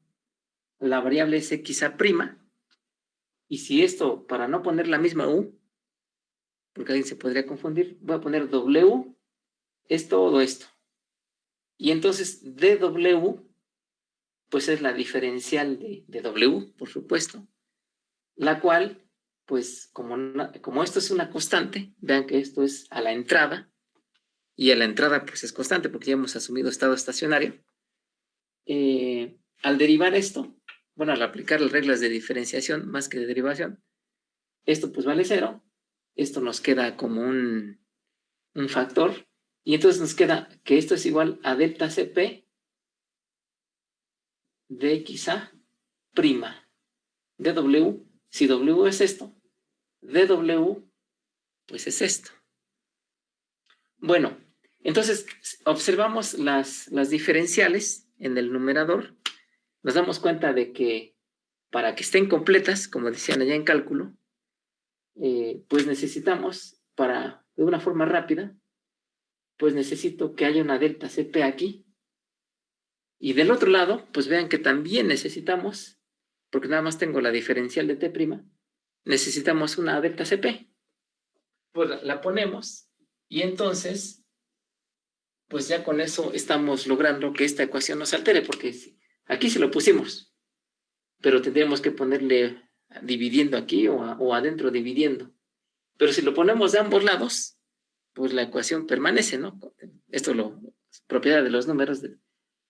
La variable es XA', y si esto, para no poner la misma U, porque alguien se podría confundir, voy a poner W, es todo esto. Y entonces dW, pues es la diferencial de W, por supuesto, la cual, pues como esto es una constante, vean que esto es a la entrada, y a la entrada pues es constante porque ya hemos asumido estado estacionario. Al derivar esto, bueno, al aplicar las reglas de diferenciación más que de derivación, esto pues vale 0, esto nos queda como un factor, y entonces nos queda que esto es igual a delta CP de XA prima de W. Si W es esto, dW pues es esto. Bueno, entonces observamos las diferenciales en el numerador. Nos damos cuenta de que para que estén completas, como decían allá en cálculo, pues necesitamos, de una forma rápida, pues necesito que haya una delta CP aquí. Y del otro lado, pues vean que también necesitamos, porque nada más tengo la diferencial de T', necesitamos una delta CP. Pues la ponemos y entonces, pues ya con eso estamos logrando que esta ecuación no se altere, porque aquí sí lo pusimos, pero tendríamos que ponerle dividiendo aquí o adentro dividiendo. Pero si lo ponemos de ambos lados, pues la ecuación permanece, ¿no? Esto propiedad de los números,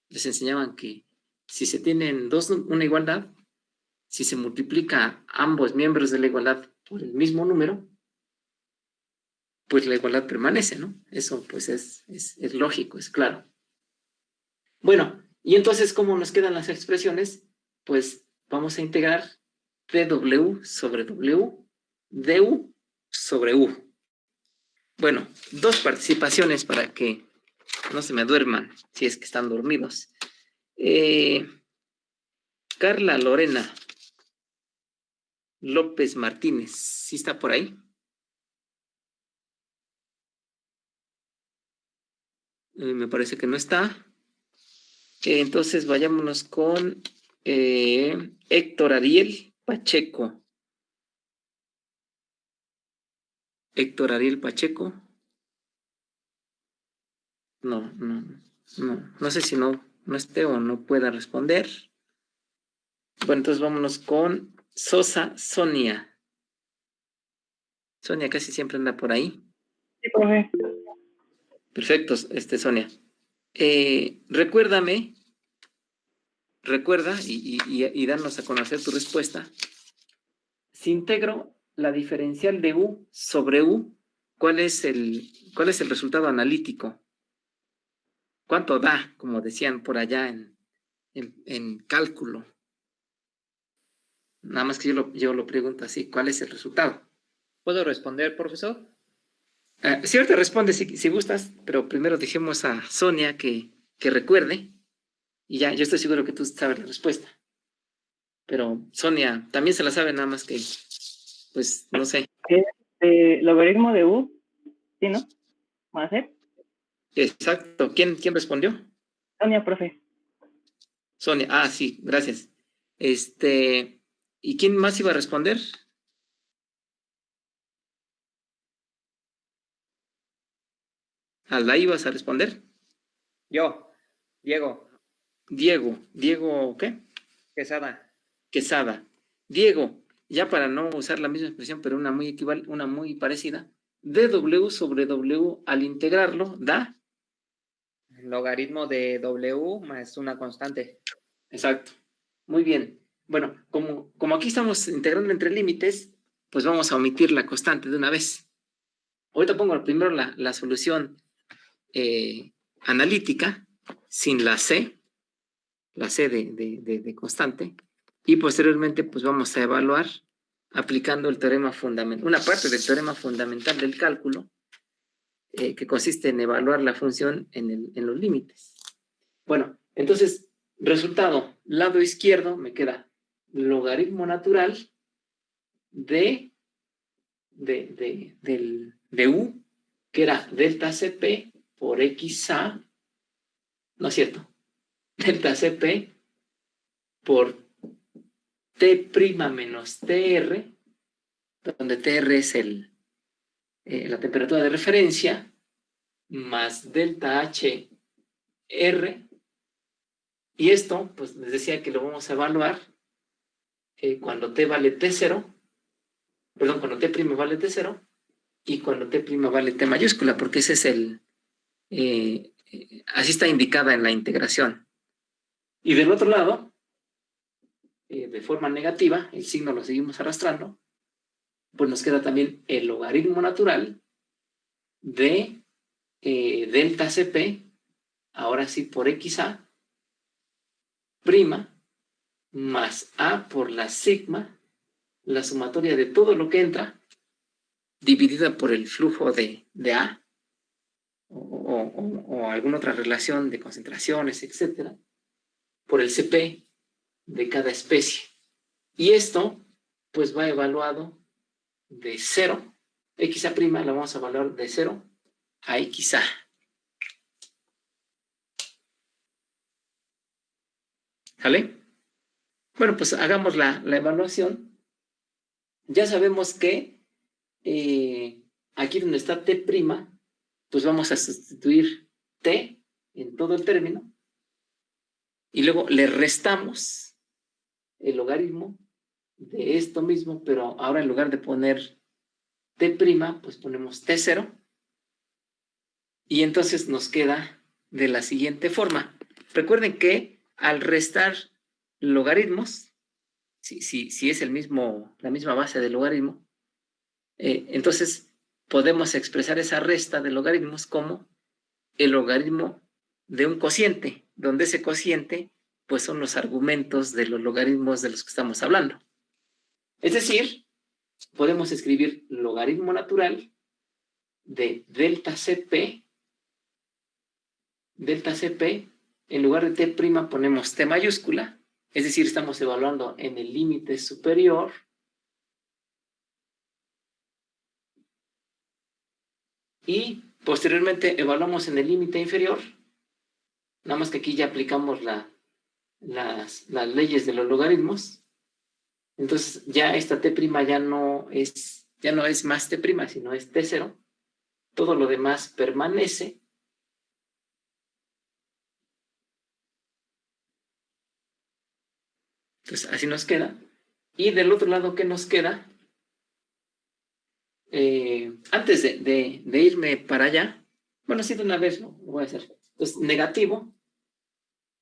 les enseñaban que si se tienen una igualdad, si se multiplica ambos miembros de la igualdad por el mismo número, pues la igualdad permanece, ¿no? Eso pues es lógico, es claro. Bueno, y entonces, ¿cómo nos quedan las expresiones? Pues vamos a integrar dW sobre W, du sobre U. Bueno, 2 participaciones para que no se me duerman, si es que están dormidos. Carla Lorena López Martínez, ¿sí está por ahí? Me parece que no está. Entonces vayámonos con Héctor Ariel Pacheco. Héctor Ariel Pacheco. No sé si no esté o no pueda responder. Bueno, entonces vámonos con Sosa Sonia. Sonia casi siempre anda por ahí. Sí, profe. Perfecto, Sonia. Recuerda y danos a conocer tu respuesta. Si integro la diferencial de U sobre U, ¿cuál es el resultado analítico? ¿Cuánto da? Como decían por allá en cálculo. Nada más que yo lo pregunto así, ¿cuál es el resultado? ¿Puedo responder, profesor? Sí, ahorita responde si gustas, pero primero dejemos a Sonia que recuerde, y ya, yo estoy seguro que tú sabes la respuesta. Pero Sonia también se la sabe, nada más que, pues, no sé. Logaritmo de U, ¿sí, no? ¿Más Exacto. ¿Quién respondió? Sonia, profe. Sonia. Sí, gracias. ¿Y quién más iba a responder? ¿Alda ibas a responder? Yo, Diego Diego, ¿qué? Quesada. Quesada. Diego, ya para no usar la misma expresión, pero una muy parecida, dw sobre w al integrarlo da. Logaritmo de W más una constante. Exacto. Muy bien. Bueno, como aquí estamos integrando entre límites, pues vamos a omitir la constante de una vez. Ahorita pongo primero la solución analítica sin la C de constante, y posteriormente pues vamos a evaluar aplicando el teorema fundamental, una parte del teorema fundamental del cálculo, que consiste en evaluar la función en los límites. Bueno, entonces, resultado, lado izquierdo me queda logaritmo natural de U, que era delta CP por XA, ¿no es cierto? Delta CP por T' menos TR, donde TR es la temperatura de referencia, más delta HR, y esto, pues les decía que lo vamos a evaluar cuando T vale T0, perdón, cuando T' vale T0, y cuando T' vale T mayúscula, porque ese es así está indicada en la integración. Y del otro lado, de forma negativa, el signo lo seguimos arrastrando, pues nos queda también el logaritmo natural de delta CP, ahora sí por XA, prima, más A por la sigma, la sumatoria de todo lo que entra, dividida por el flujo de A, o alguna otra relación de concentraciones, etcétera, por el CP de cada especie. Y esto, pues va evaluado de 0, XA' la vamos a evaluar de 0 a XA. ¿Sale? Bueno, pues hagamos la evaluación. Ya sabemos que aquí donde está T', pues vamos a sustituir T en todo el término, y luego le restamos el logaritmo de esto mismo, pero ahora en lugar de poner T', pues ponemos T0, y entonces nos queda de la siguiente forma. Recuerden que al restar logaritmos, si es la misma base del logaritmo, entonces podemos expresar esa resta de logaritmos como el logaritmo de un cociente, donde ese cociente pues son los argumentos de los logaritmos de los que estamos hablando. Es decir, podemos escribir logaritmo natural de delta CP, en lugar de T' ponemos T mayúscula, es decir, estamos evaluando en el límite superior, y posteriormente evaluamos en el límite inferior, nada más que aquí ya aplicamos las leyes de los logaritmos. Entonces ya esta T' ya no es más T', sino es T0. Todo lo demás permanece. Entonces así nos queda. Y del otro lado, ¿qué nos queda? antes de irme para allá, bueno, sí, de una vez lo voy a hacer. Entonces, negativo,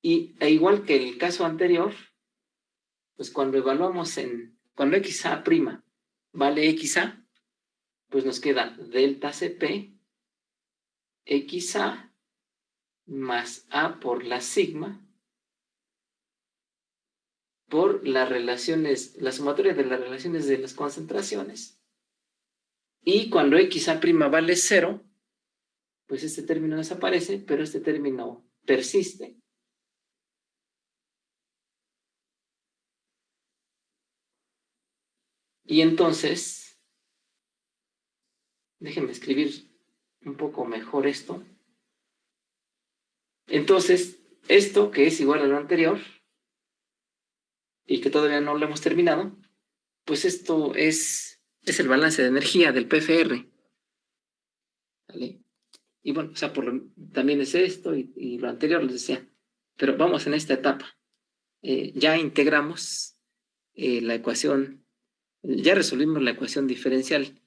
e igual que el caso anterior, pues cuando evaluamos cuando XA' vale XA, pues nos queda delta CP, XA más A por la sigma, por las relaciones, la sumatoria de las relaciones de las concentraciones. Y cuando XA' vale 0, pues este término desaparece, pero este término persiste. Y entonces, déjenme escribir un poco mejor esto. Entonces, esto que es igual a lo anterior, y que todavía no lo hemos terminado, pues esto es el balance de energía del PFR. ¿Vale? Y bueno, o sea, también es esto y lo anterior les decía. Pero vamos en esta etapa. Ya integramos la ecuación, ya resolvimos la ecuación diferencial.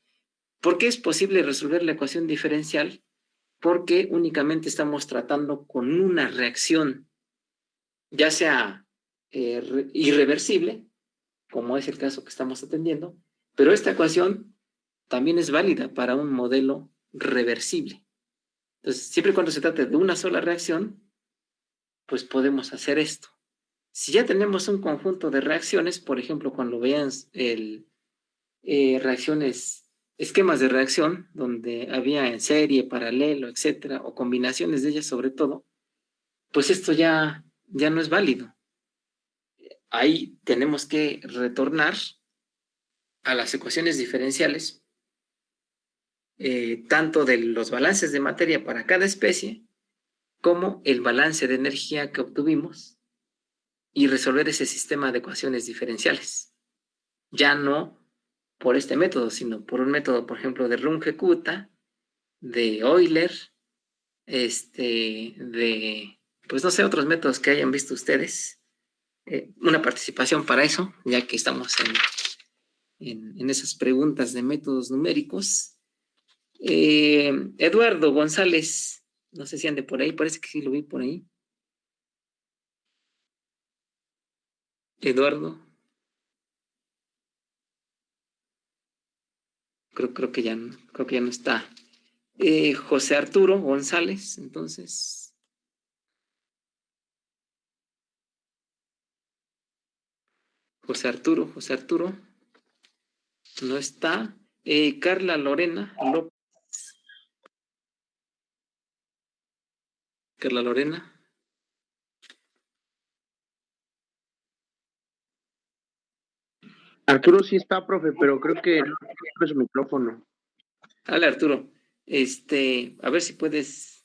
¿Por qué es posible resolver la ecuación diferencial? Porque únicamente estamos tratando con una reacción, ya sea irreversible, como es el caso que estamos atendiendo, pero esta ecuación también es válida para un modelo reversible. Entonces, siempre y cuando se trate de una sola reacción, pues podemos hacer esto. Si ya tenemos un conjunto de reacciones, por ejemplo, cuando vean esquemas de reacción, donde había en serie, paralelo, etcétera, o combinaciones de ellas sobre todo, pues esto ya no es válido. Ahí tenemos que retornar a las ecuaciones diferenciales, tanto de los balances de materia para cada especie, como el balance de energía que obtuvimos, y resolver ese sistema de ecuaciones diferenciales. Ya no por este método, sino por un método, por ejemplo, de Runge-Kutta, de Euler, pues no sé, otros métodos que hayan visto ustedes. Una participación para eso, ya que estamos en esas preguntas de métodos numéricos. Eduardo González, no sé si ande por ahí, parece que sí lo vi por ahí. Eduardo. Creo que ya no está. José Arturo González, entonces. José Arturo. No está. Carla Lorena López. Carla Lorena. Arturo sí está, profe, pero creo que no tiene su micrófono. Dale, Arturo. A ver si puedes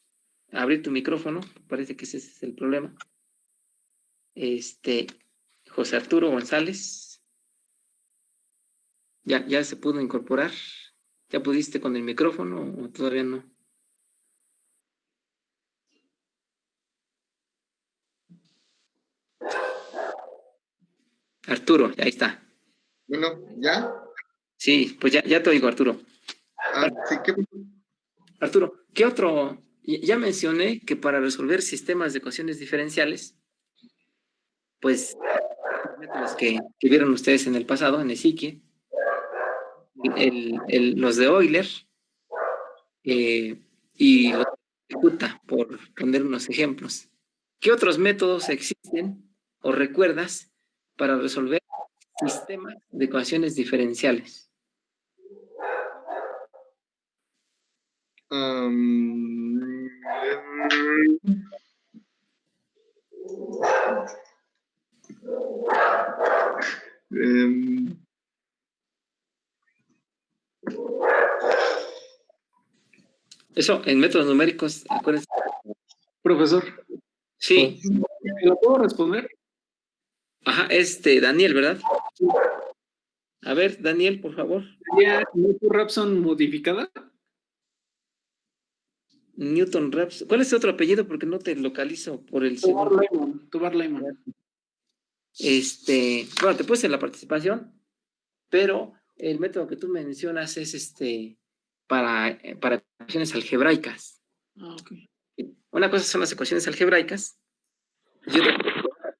abrir tu micrófono. Parece que ese es el problema. José Arturo González. Ya se pudo incorporar. ¿Ya pudiste con el micrófono o todavía no? Arturo, ahí está. Bueno, ¿ya? Sí, pues ya te oigo, Arturo. Sí, ¿qué? Arturo, ¿qué otro? Ya mencioné que para resolver sistemas de ecuaciones diferenciales, pues los que vieron ustedes en el pasado, en Ezequiel, los de Euler y los de Kutta, por poner unos ejemplos. ¿Qué otros métodos existen o recuerdas para resolver sistemas de ecuaciones diferenciales? Eso, en métodos numéricos, acuérdense. Profesor. Sí. ¿Lo puedo responder? Ajá, Daniel, ¿verdad? A ver, Daniel, por favor. ¿Sería Newton-Raphson modificada? Newton-Raphson. ¿Cuál es tu otro apellido? Porque no te localizo por el segundo. Tobar Lyman. Bueno, te puse en la participación, pero el método que tú mencionas es para ecuaciones algebraicas. Ah, ok. Una cosa son las ecuaciones algebraicas y otra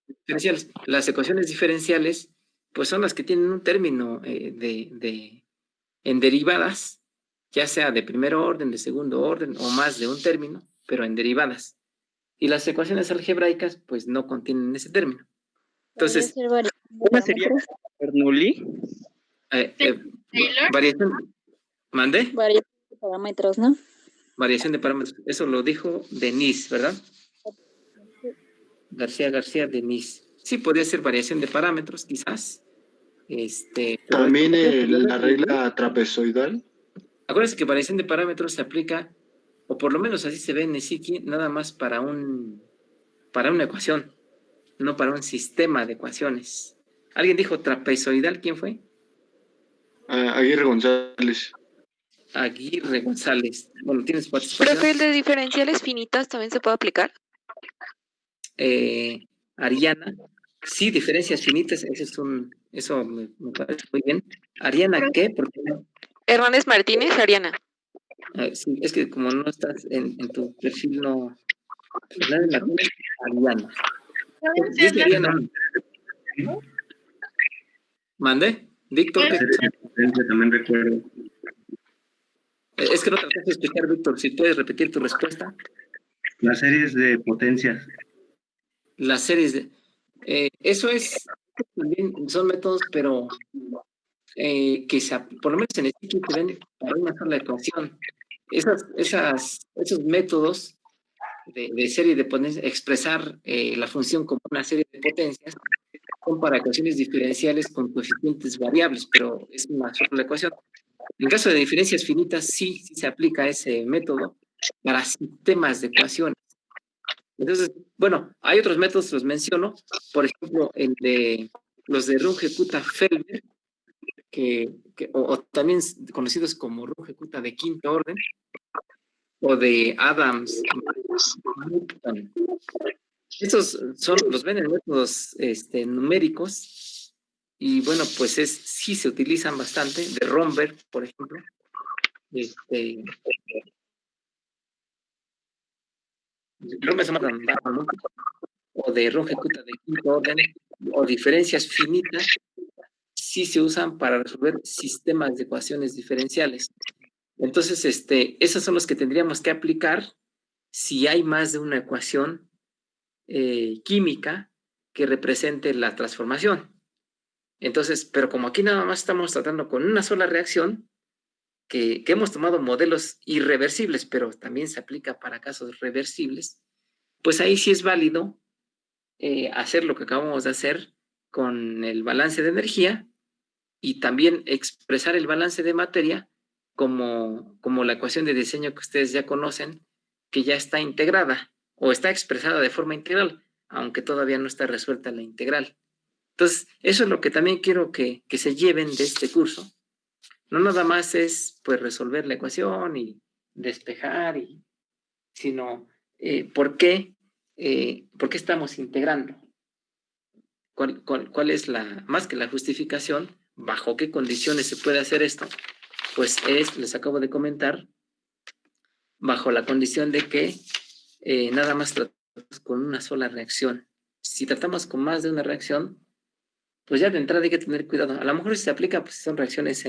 diferenciales. Las ecuaciones diferenciales, pues son las que tienen un término en derivadas, ya sea de primer orden, de segundo orden o más de un término, pero en derivadas. Y las ecuaciones algebraicas, pues no contienen ese término. Entonces, ¿Podría ser variación de ¿Cómo sería parámetros? Bernoulli? variación, ¿mandé? Variación de parámetros, ¿no? Variación de parámetros. Eso lo dijo Denise, ¿verdad? García Denise. Sí, podría ser variación de parámetros, quizás. Pero También la regla trapezoidal. acuérdense que variación de parámetros se aplica, o por lo menos así se ve en Esiki, nada más para una ecuación, no para un sistema de ecuaciones. ¿Alguien dijo trapezoidal? ¿Quién fue? Aguirre González. Aguirre González. Bueno, tienes participación. Profe, el de diferenciales finitas también se puede aplicar. Ariana. Sí, diferencias finitas, eso me parece muy bien. Ariana, ¿qué? Porque Hernández Martínez, Ariana. sí, es que como no estás en tu perfil, no. Ariana. Dice Ariana. ¿Mande? Víctor. También recuerdo. Es que no trataste de explicar, Víctor. Si puedes repetir tu respuesta. Las series de potencias. Las series de. Eso es. También son métodos, pero por lo menos en el sitio te ven para una sola ecuación. Esos métodos de serie de potencias, expresar la función como una serie de potencias, son para ecuaciones diferenciales con coeficientes variables, pero es una sola ecuación. En caso de diferencias finitas, sí se aplica ese método para sistemas de ecuaciones. Entonces, bueno, hay otros métodos, los menciono, por ejemplo, los de Runge-Kutta-Felber, o también conocidos como Runge-Kutta de quinto orden, o de Adams. Estos los ven en métodos numéricos, y bueno, pues sí se utilizan bastante, de Romberg, por ejemplo. O de Runge-Kutta de quinto orden, o diferencias finitas, sí se usan para resolver sistemas de ecuaciones diferenciales. Entonces, esos son los que tendríamos que aplicar si hay más de una ecuación química que represente la transformación. Entonces, pero como aquí nada más estamos tratando con una sola reacción, que hemos tomado modelos irreversibles, pero también se aplica para casos reversibles, pues ahí sí es válido hacer lo que acabamos de hacer con el balance de energía y también expresar el balance de materia como la ecuación de diseño que ustedes ya conocen, que ya está integrada o está expresada de forma integral, aunque todavía no está resuelta la integral. Entonces, eso es lo que también quiero que se lleven de este curso. No nada más es pues resolver la ecuación y despejar, sino ¿por qué estamos integrando? ¿Cuál es más que la justificación, bajo qué condiciones se puede hacer esto? Pues les acabo de comentar, bajo la condición de que nada más tratamos con una sola reacción. Si tratamos con más de una reacción, pues ya de entrada hay que tener cuidado. A lo mejor si se aplica, pues son reacciones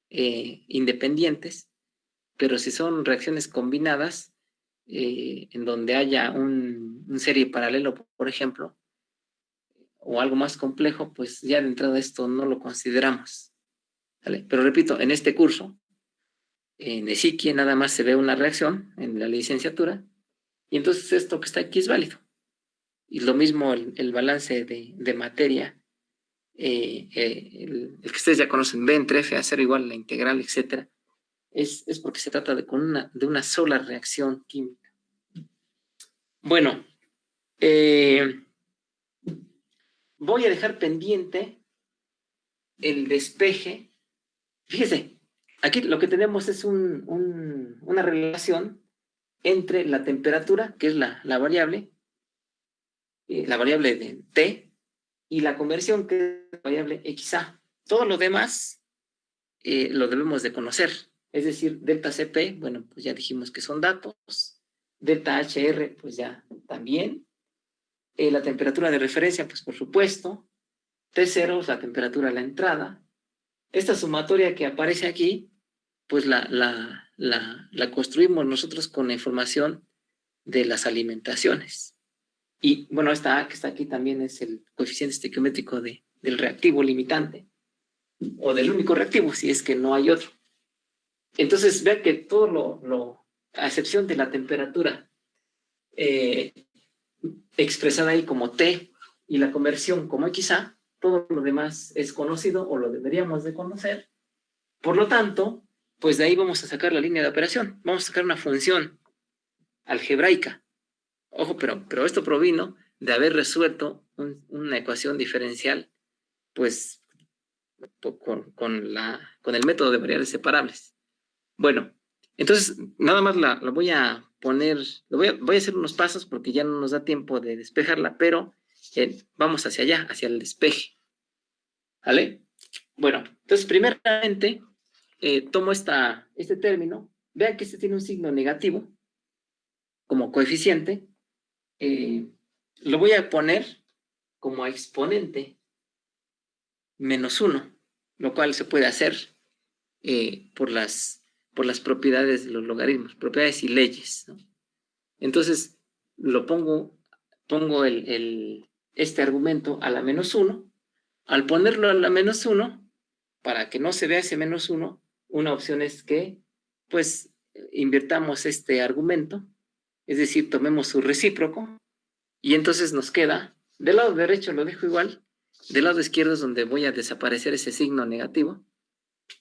independientes, pero si son reacciones combinadas, en donde haya un serie paralelo, por ejemplo, o algo más complejo, pues ya de entrada esto no lo consideramos. ¿Vale? Pero repito, en este curso, en ESIQUI nada más se ve una reacción en la licenciatura, y entonces esto que está aquí es válido. Y lo mismo el balance de materia, el que ustedes ya conocen, B entre F a 0 igual a la integral, etc. Es porque se trata de una sola reacción química. Bueno, voy a dejar pendiente el despeje. Fíjese, aquí lo que tenemos es una relación entre la temperatura, que es la variable de T, y la conversión, que es la variable XA. Todo lo demás lo debemos de conocer. Es decir, delta CP, bueno, pues ya dijimos que son datos. Delta HR, pues ya también. La temperatura de referencia, pues por supuesto. T0 es la temperatura a la entrada. Esta sumatoria que aparece aquí, pues la construimos nosotros con la información de las alimentaciones. Y bueno, esta A que está aquí también es el coeficiente estequiométrico del reactivo limitante, o del único reactivo, si es que no hay otro. Entonces, vean que todo a excepción de la temperatura expresada ahí como T y la conversión como XA, todo lo demás es conocido o lo deberíamos de conocer. Por lo tanto, pues de ahí vamos a sacar la línea de operación. Vamos a sacar una función algebraica. Ojo, pero esto provino de haber resuelto una ecuación diferencial, pues, con el método de variables separables. Bueno, entonces, nada más la voy a poner, voy a hacer unos pasos porque ya no nos da tiempo de despejarla, pero vamos hacia allá, hacia el despeje. ¿Vale? Bueno, entonces, primeramente, tomo este término. Vean que este tiene un signo negativo como coeficiente. Lo voy a poner como exponente -1, lo cual se puede hacer por las propiedades de los logaritmos, propiedades y leyes, ¿no? Entonces, pongo este argumento a la -1. Al ponerlo a la -1, para que no se vea ese -1, una opción es que, pues, invirtamos este argumento, es decir, tomemos su recíproco, y entonces nos queda, del lado derecho lo dejo igual, del lado izquierdo es donde voy a desaparecer ese signo negativo,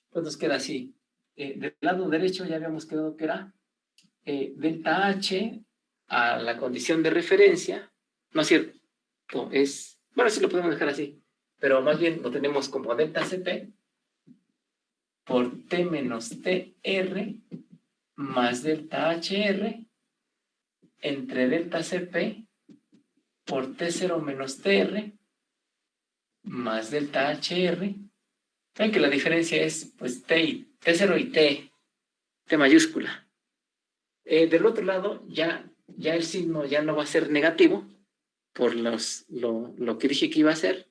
pues nos queda así. Del lado derecho ya habíamos quedado que era delta H a la condición de referencia, no es cierto, bueno, sí lo podemos dejar así, pero más bien lo tenemos como delta CP por T menos TR más delta HR entre delta CP por T0 menos TR más delta HR. Ven que la diferencia es pues T0 y T mayúscula. Del otro lado ya el signo ya no va a ser negativo por lo que dije que iba a ser.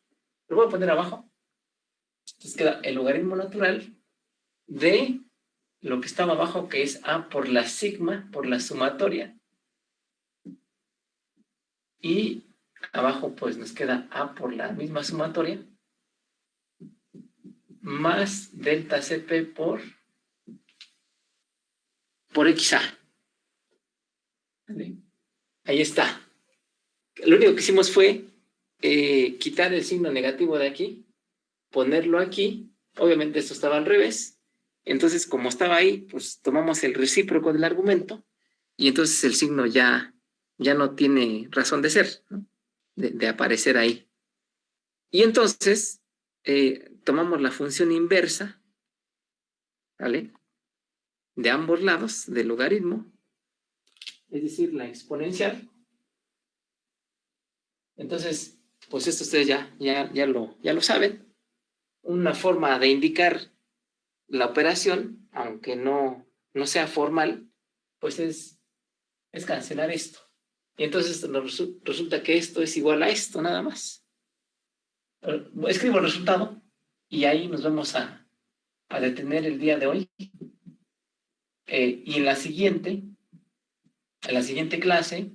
Lo voy a poner abajo. Entonces queda el logaritmo natural de lo que estaba abajo, que es A por la sigma, por la sumatoria. Y abajo pues nos queda A por la misma sumatoria más delta CP por XA. ¿Vale? Ahí está. Lo único que hicimos fue quitar el signo negativo de aquí, ponerlo aquí. Obviamente esto estaba al revés. Entonces, como estaba ahí, pues tomamos el recíproco del argumento y entonces el signo ya no tiene razón de ser, ¿no? de aparecer ahí. Y entonces tomamos la función inversa, ¿vale? De ambos lados del logaritmo, es decir, la exponencial. Entonces, pues esto ustedes ya lo saben. Una forma de indicar la operación, aunque no sea formal, pues es cancelar esto. Y entonces nos resulta que esto es igual a esto, nada más. Escribo el resultado y ahí nos vamos a detener el día de hoy. Y en la siguiente clase,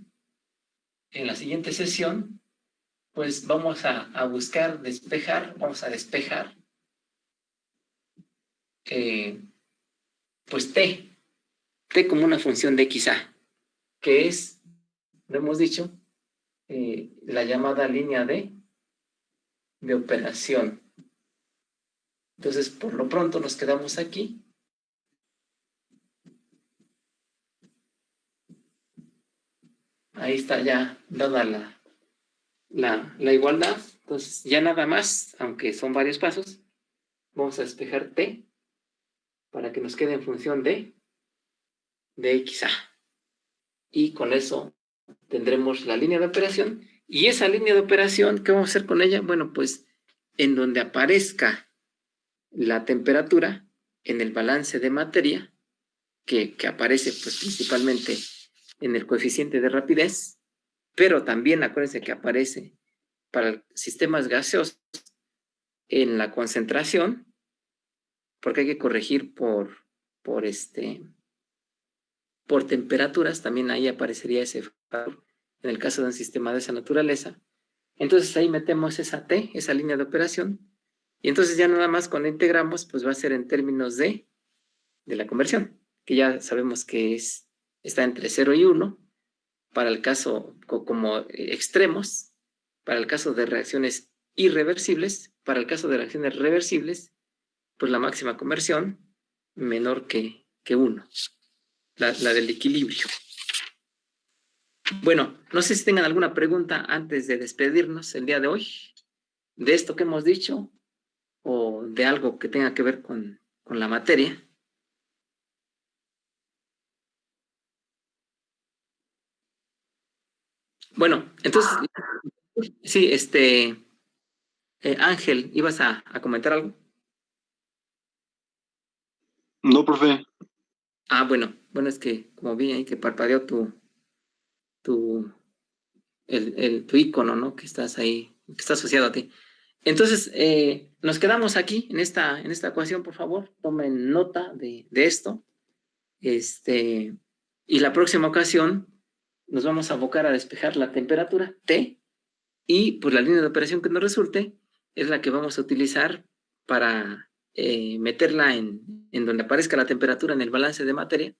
en la siguiente sesión, pues vamos a buscar vamos a despejar pues T como una función de XA, que es, lo hemos dicho, la llamada línea de operación. Entonces, por lo pronto nos quedamos aquí. Ahí está ya dada la igualdad. Entonces, ya nada más, aunque son varios pasos, vamos a despejar T para que nos quede en función de XA. Y con eso tendremos la línea de operación. Y esa línea de operación, ¿qué vamos a hacer con ella? Bueno, pues en donde aparezca la temperatura, en el balance de materia, que aparece pues principalmente en el coeficiente de rapidez, pero también acuérdense que aparece para sistemas gaseosos en la concentración, porque hay que corregir por temperaturas, también ahí aparecería ese factor en el caso de un sistema de esa naturaleza. Entonces ahí metemos esa T, esa línea de operación, y entonces ya nada más cuando integramos, pues va a ser en términos de la conversión, que ya sabemos que está entre 0 y 1, para el caso como extremos, para el caso de reacciones irreversibles, para el caso de reacciones reversibles, pues la máxima conversión menor que 1, la del equilibrio. Bueno, no sé si tengan alguna pregunta antes de despedirnos el día de hoy, de esto que hemos dicho, o de algo que tenga que ver con la materia. Bueno, entonces, sí, Ángel, ¿ibas a comentar algo? No, profe. Ah, bueno, es que como vi ahí que parpadeó tu icono, ¿no? Que estás ahí, que está asociado a ti. Entonces, nos quedamos aquí en esta ecuación, por favor, tomen nota de esto. Y la próxima ocasión nos vamos a abocar a despejar la temperatura T, y pues la línea de operación que nos resulte es la que vamos a utilizar para meterla en donde aparezca la temperatura en el balance de materia,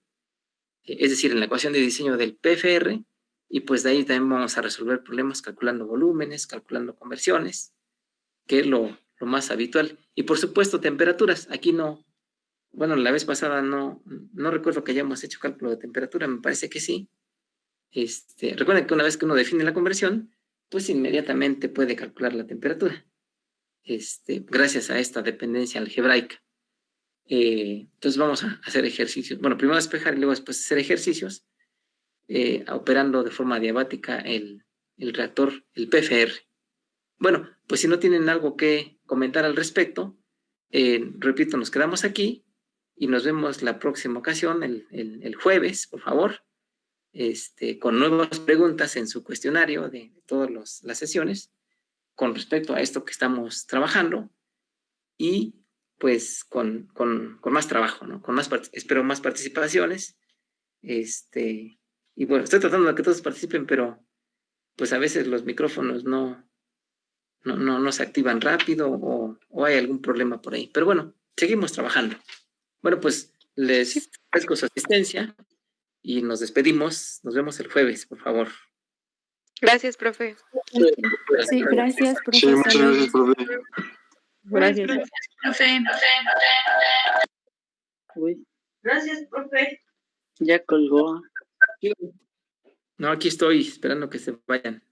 es decir, en la ecuación de diseño del PFR, y pues de ahí también vamos a resolver problemas calculando volúmenes, calculando conversiones, que es lo más habitual. Y por supuesto, temperaturas. Aquí no, bueno, la vez pasada no recuerdo que hayamos hecho cálculo de temperatura, me parece que sí. Recuerden que una vez que uno define la conversión, pues inmediatamente puede calcular la temperatura, gracias a esta dependencia algebraica. Entonces vamos a hacer ejercicios. Bueno, primero despejar y luego después hacer ejercicios, operando de forma diabática el reactor, el PFR. Bueno, pues si no tienen algo que comentar al respecto, repito, nos quedamos aquí y nos vemos la próxima ocasión, el jueves, por favor, con nuevas preguntas en su cuestionario de todas las sesiones con respecto a esto que estamos trabajando, y pues con más trabajo, ¿no? Espero más participaciones, y bueno, estoy tratando de que todos participen, pero pues a veces los micrófonos no se activan rápido, o hay algún problema por ahí. Pero bueno, seguimos trabajando. Bueno, pues les agradezco su asistencia y nos despedimos. Nos vemos el jueves, por favor. Gracias, profe. Sí, gracias, Sí, profesor. muchas gracias, profe. Gracias. Profe. Uy, Gracias, profe. ya colgó. No, aquí estoy esperando que se vayan.